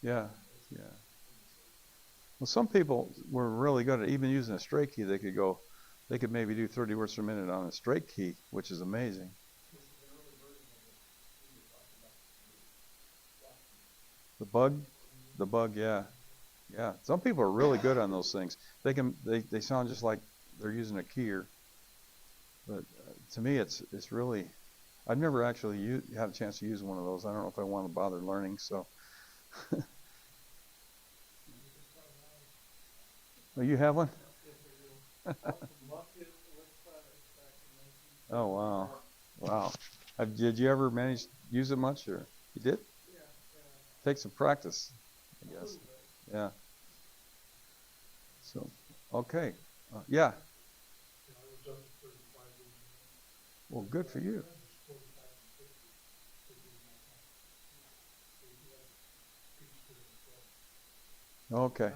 Yeah, yeah. Well, some people were really good at even using a straight key. They could maybe do 30 words per minute on a straight key, which is amazing. The bug, yeah, yeah. Some people are really good on those things. They sound just like they're using a keyer. But to me, it's really. I've never actually had a chance to use one of those. I don't know if I want to bother learning. So. Oh, you have one? Oh, wow. Wow. Did you ever manage to use it much, or you did? Take some practice, I guess. Yeah. So, okay. Yeah. Well, good for you. Okay.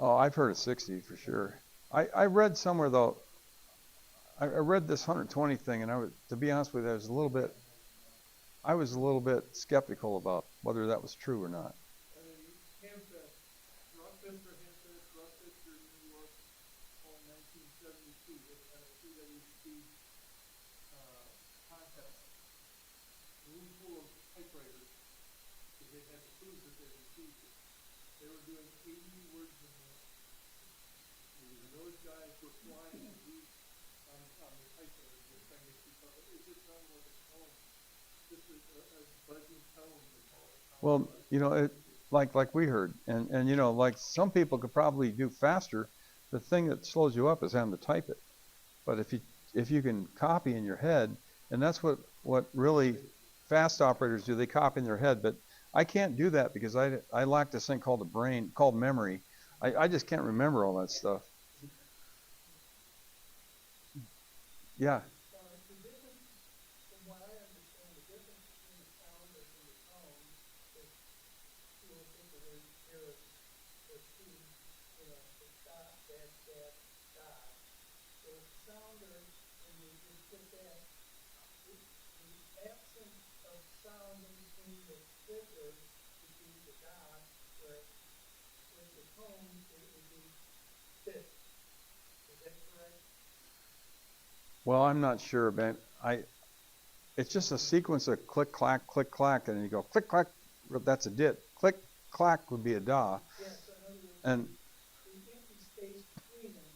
Oh, I've heard of 60 for sure. I read somewhere though. I read this 120 thing, and to be honest with you, I was a little bit skeptical about whether that was true or not. Well, you know, like we heard, and you know, like some people could probably do faster. The thing that slows you up is having to type it. But if you can copy in your head, and that's what really fast operators do, they copy in their head. But I can't do that because I lack this thing called called memory. I just can't remember all that stuff. Yeah. Well, I'm not sure, Ben. It's just a sequence of click, clack, and you go click, clack. That's a dit. Click, clack would be a da. And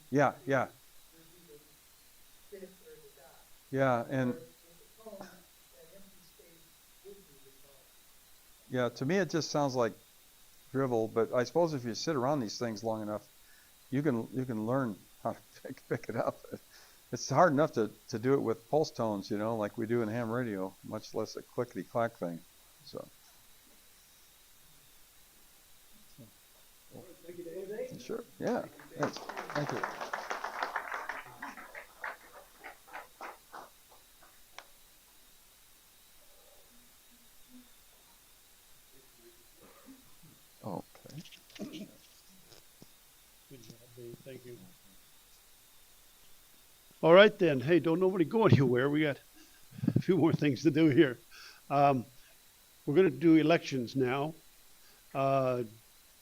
yeah, yeah, yeah, and yeah. To me, it just sounds like drivel. But I suppose if you sit around these things long enough, you can learn how to pick it up. It's hard enough to do it with pulse tones, you know, like we do in ham radio, much less a clickety clack thing. So. Sure. Yeah. Thanks. Thank you.
Thank you. All right then. Hey, don't nobody go anywhere. We got a few more things to do here. Um, we're going to do elections now. Uh,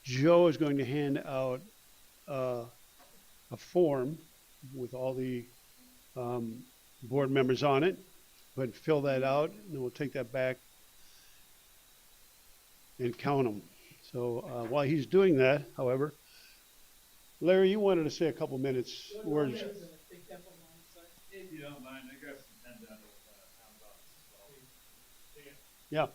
Joe is going to hand out uh, a form with all the um, board members on it. Go ahead and fill that out, and then we'll take that back and count them. So while he's doing that, however, Larry, you wanted to say a couple minutes words.
If you don't mind, I got some handout of handouts as well.
Yeah.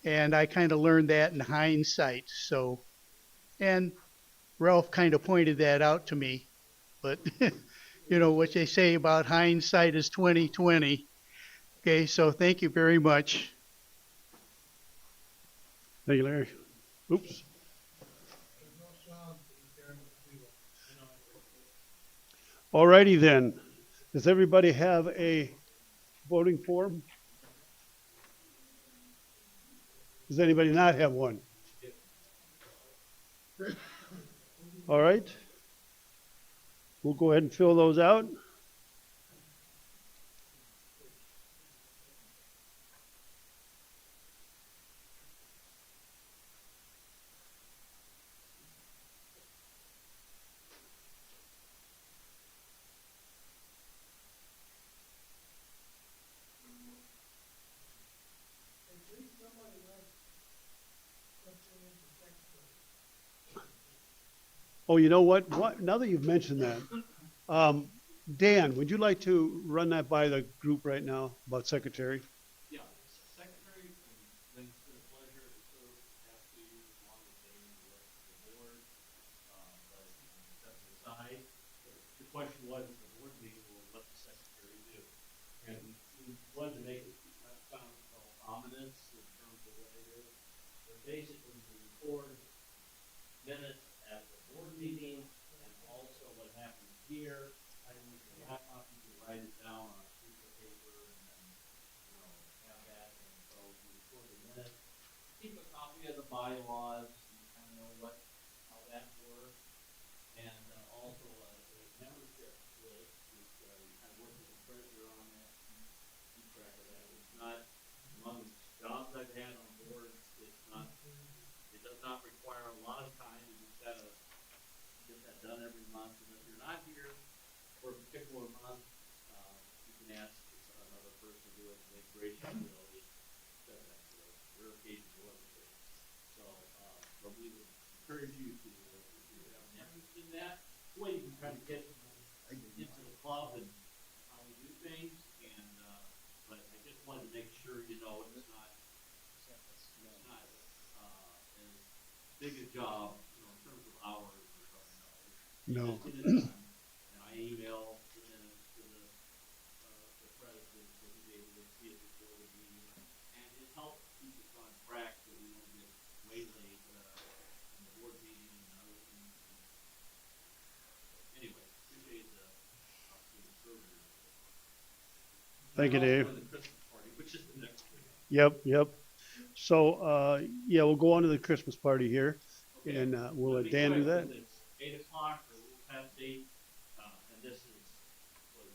And I kind of learned that in hindsight. So, and Ralph kind of pointed that out to me. But you know what they say about hindsight is 2020. Okay, so thank you very much.
Thank you, Larry. Oops. All righty then. Does everybody have a voting form? Does anybody not have one? All right. We'll go ahead and fill those out. Oh, you know what? Now that you've mentioned that, Dan, would you like to run that by the group right now about secretary?
Yeah, secretary, and it's been a pleasure to serve the past 2 years along with Dave and the rest of the board. But set it aside. The question was, at the board meeting, well, what the secretary do? And we wanted to make it sound all ominous in terms of what it is. But basically, we record minutes at the board meeting and also what happens here. I use the laptop, you can write it down on a piece of paper and then, have that. And so we record the minutes. Keep a copy of the bylaws, so you kind of know how that works. And also the membership list, which you kind of work with the treasurer on that, keep track of that. It's not, among the jobs I've had on boards, it does not require a lot of time. You just gotta get that done every month. And if you're not here for a particular month, you can ask another person to do it. They graciously always said that. So rare occasions wasn't there. So, but we would encourage you to, if you have an interest in that, way you can kind of get into the club and how we do things. And but I just wanted to make sure it's not as big a job, in terms of hours or something else.
No.
Just get it done. And I email the minutes to the president so he's able to see it before the meeting. And it helps keep us on track so we don't get waylaid in the board meeting and other things. Anyway, appreciate the opportunity to serve you.
Thank you, Dave.
The Christmas party, which is the next week.
Yep. So, yeah, we'll go on to the Christmas party here.
Okay.
And we'll let Dan do that.
It's 8 o'clock or a little past 8, and this was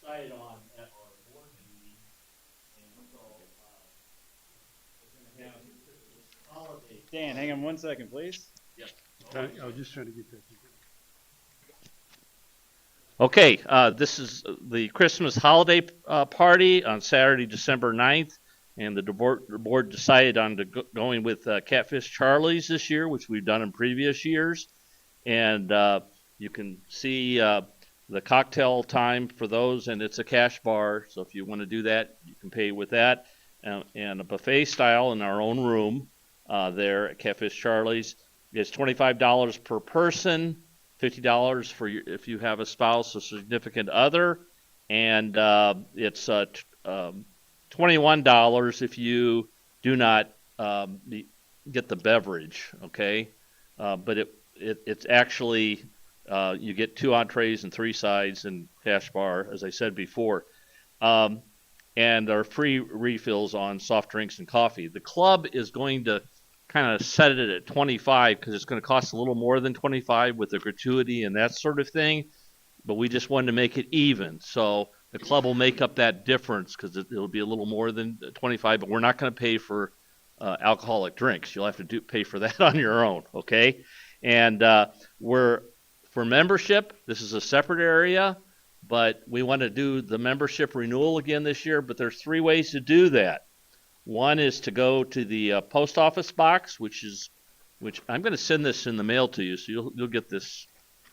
decided on at our board meeting, and so we're going to have the Christmas holiday.
Dan, hang on 1 second, please.
Yes.
I was just trying to get that.
Okay, this is the Christmas holiday party on Saturday, December 9th, and the board decided on going with Catfish Charlie's this year, which we've done in previous years. And you can see the cocktail time for those, and it's a cash bar. So if you want to do that, you can pay with that. And a buffet style in our own room there at Catfish Charlie's. It's $25 per person, $50 for if you have a spouse or significant other, and it's $21 if you do not get the beverage. Okay, but it's actually you get 2 entrees and 3 sides and cash bar, as I said before, and there are free refills on soft drinks and coffee. The club is going to kind of set it at 25 because it's going to cost a little more than 25 with the gratuity and that sort of thing. But we just wanted to make it even. So the club will make up that difference because it'll be a little more than 25, but we're not going to pay for alcoholic drinks. You'll have to pay for that on your own, okay? And we're for membership, this is a separate area, but we want to do the membership renewal again this year, but there's 3 ways to do that. One is to go to the post office box, which I'm going to send this in the mail to you, so you'll get this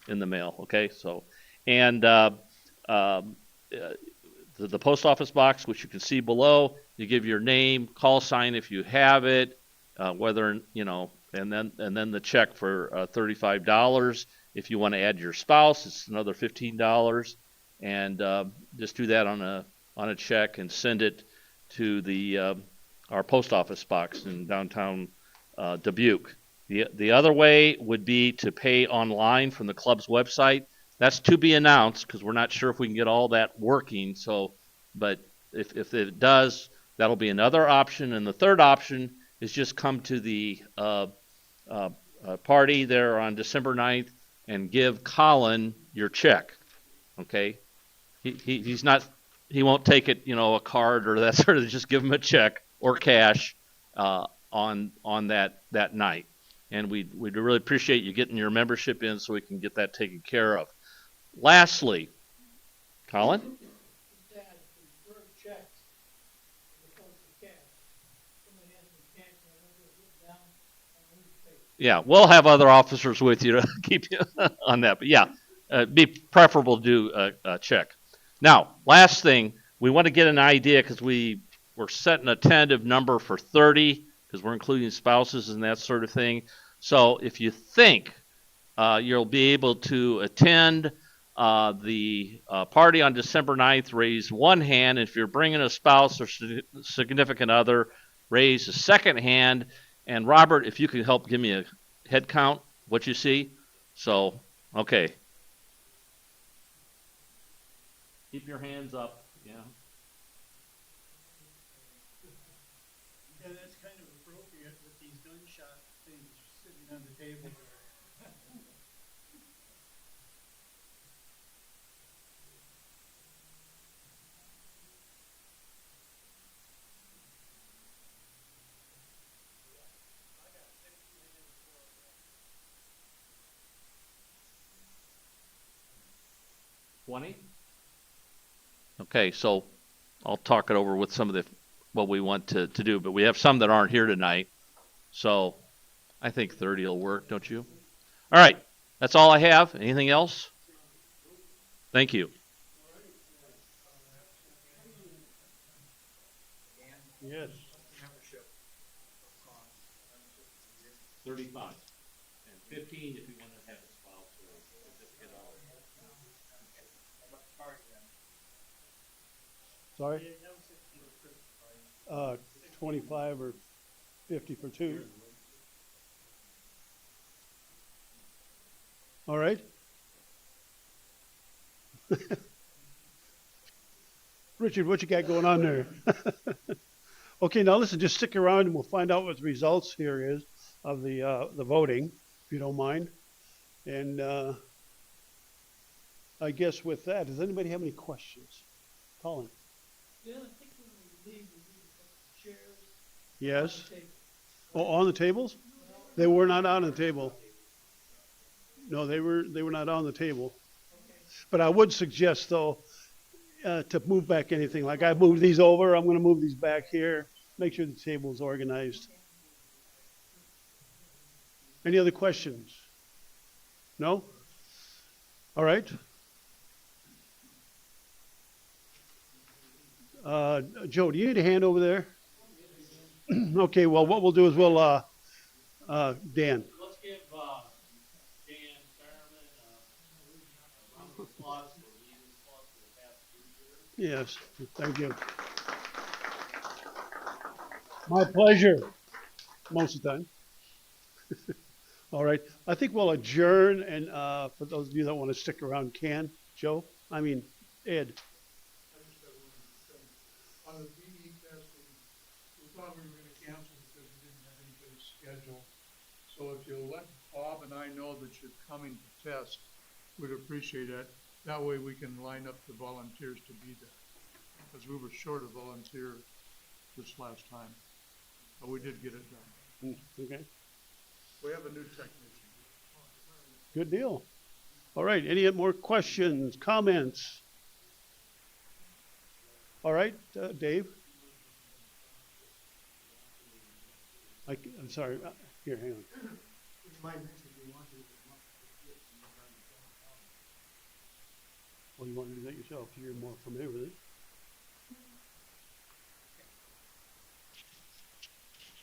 in the mail, okay? So, and the post office box, which you can see below, you give your name, call sign if you have it, whether and then the check for $35. If you want to add your spouse, it's another $15, and just do that on a check and send it to our post office box in downtown Dubuque. The other way would be to pay online from the club's website. That's to be announced because we're not sure if we can get all that working. So, but if it does, that'll be another option. And the third option is just come to the party there on December 9th and give Colin your check. Okay, he's not. He won't take it, a card or that sort of. Just give him a check or cash on that night, and we'd really appreciate you getting your membership in so we can get that taken care of. Lastly, Colin. Yeah, we'll have other officers with you to keep you on that, but yeah, be preferable to do a check. Now, last thing, we want to get an idea because we're setting a tentative number for 30 because we're including spouses and that sort of thing. So if you think you'll be able to attend the party on December 9th, raise one hand. If you're bringing a spouse or significant other, raise a second hand. And Robert, if you could help give me a head count, what you see. So, okay. Keep your hands up, yeah.
Yeah, that's kind of appropriate with these gunshot things sitting on the table.
Okay, so I'll talk it over with some of what we want to do, but we have some that aren't here tonight. So I think 30 will work, don't you? All right, that's all I have. Anything else? Thank you.
Yes.
35 and 15 if you want to have a spouse or a certificate
Sorry? 25 or 50 for 2. All right. Richard, what you got going on there? Okay, now listen, just stick around and we'll find out what the results here is of the voting, if you don't mind. And I guess with that, does anybody have any questions? Colin?
Yeah, I think when we leave, we need a couple of chairs.
Yes. Oh, on the tables? They were not on the table. No, they were not on the table. But I would suggest though, to move back anything, like I moved these over, I'm gonna move these back here, make sure the table's organized. Any other questions? No? All right. Joe, do you need a hand over there? Okay, well, what we'll do is we'll, Dan.
Let's give, Dan Fairman, a round of applause for leading us for the past 3 years.
Yes, thank you. My pleasure, most of the time. All right, I think we'll adjourn, and for those of you that want to stick around, can. Joe? I mean, Ed.
I just got one thing. On the PE testing, we thought we were gonna cancel because we didn't have anybody scheduled. So if you'll let Bob and I know that you're coming to test, we'd appreciate it. That way we can line up the volunteers to be there. Because we were short of volunteers this last time, but we did get it done.
Okay,
We have a new technician.
good deal. All right, any more questions, comments? All right, Dave? I'm sorry, here, hang on. Well, you want to do that yourself, you're more familiar with it.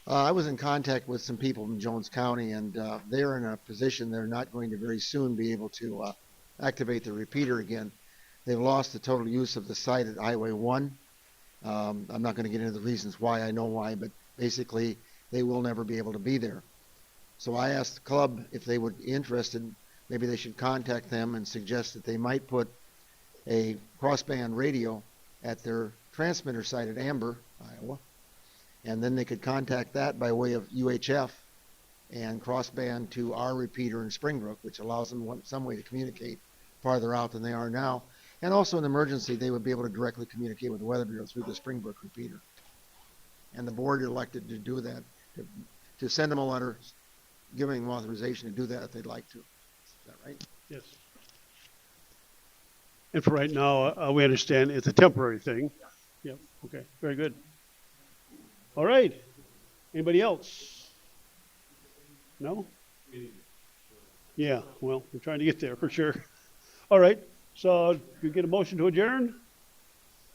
I was in contact with some people from Jones County, and they're in a position they're not going to very soon be able to activate the repeater again. They've lost the total use of the site at Highway 1. I'm not going to get into the reasons why. I know why, but basically they will never be able to be there. So I asked the club if they would be interested. Maybe they should contact them and suggest that they might put a crossband radio at their transmitter site at Amber, Iowa. And then they could contact that by way of UHF and crossband to our repeater in Springbrook, which allows them some way to communicate farther out than they are now. And also in emergency, they would be able to directly communicate with the Weather Bureau through the Springbrook repeater. And the board elected to do that, to send them a letter giving them authorization to do that if they'd like to. Is that right?
Yes. And for right now, we understand it's a temporary thing. Yep, okay, very good. All right, anybody else? No? Yeah, well, we're trying to get there for sure. All right, so you get a motion to adjourn?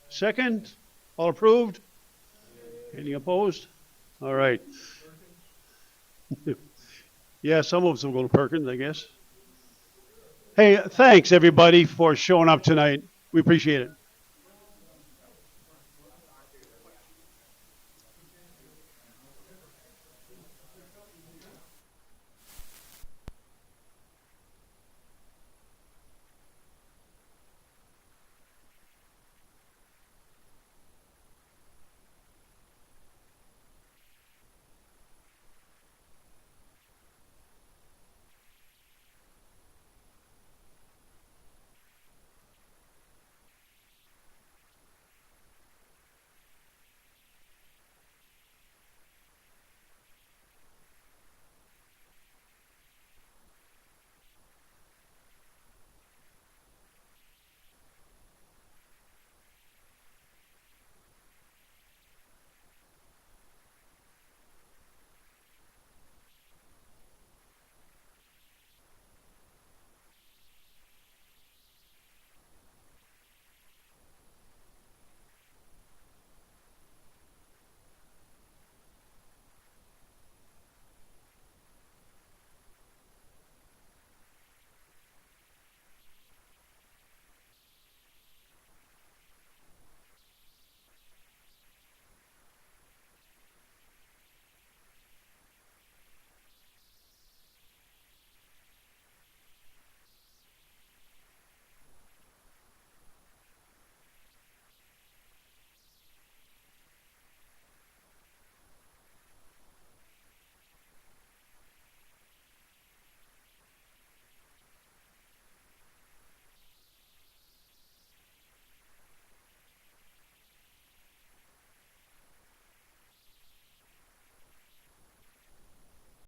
Second, all approved? Any opposed? All right. Yeah, some of us will go to Perkins, I guess. Hey, thanks everybody for showing up tonight. We appreciate it.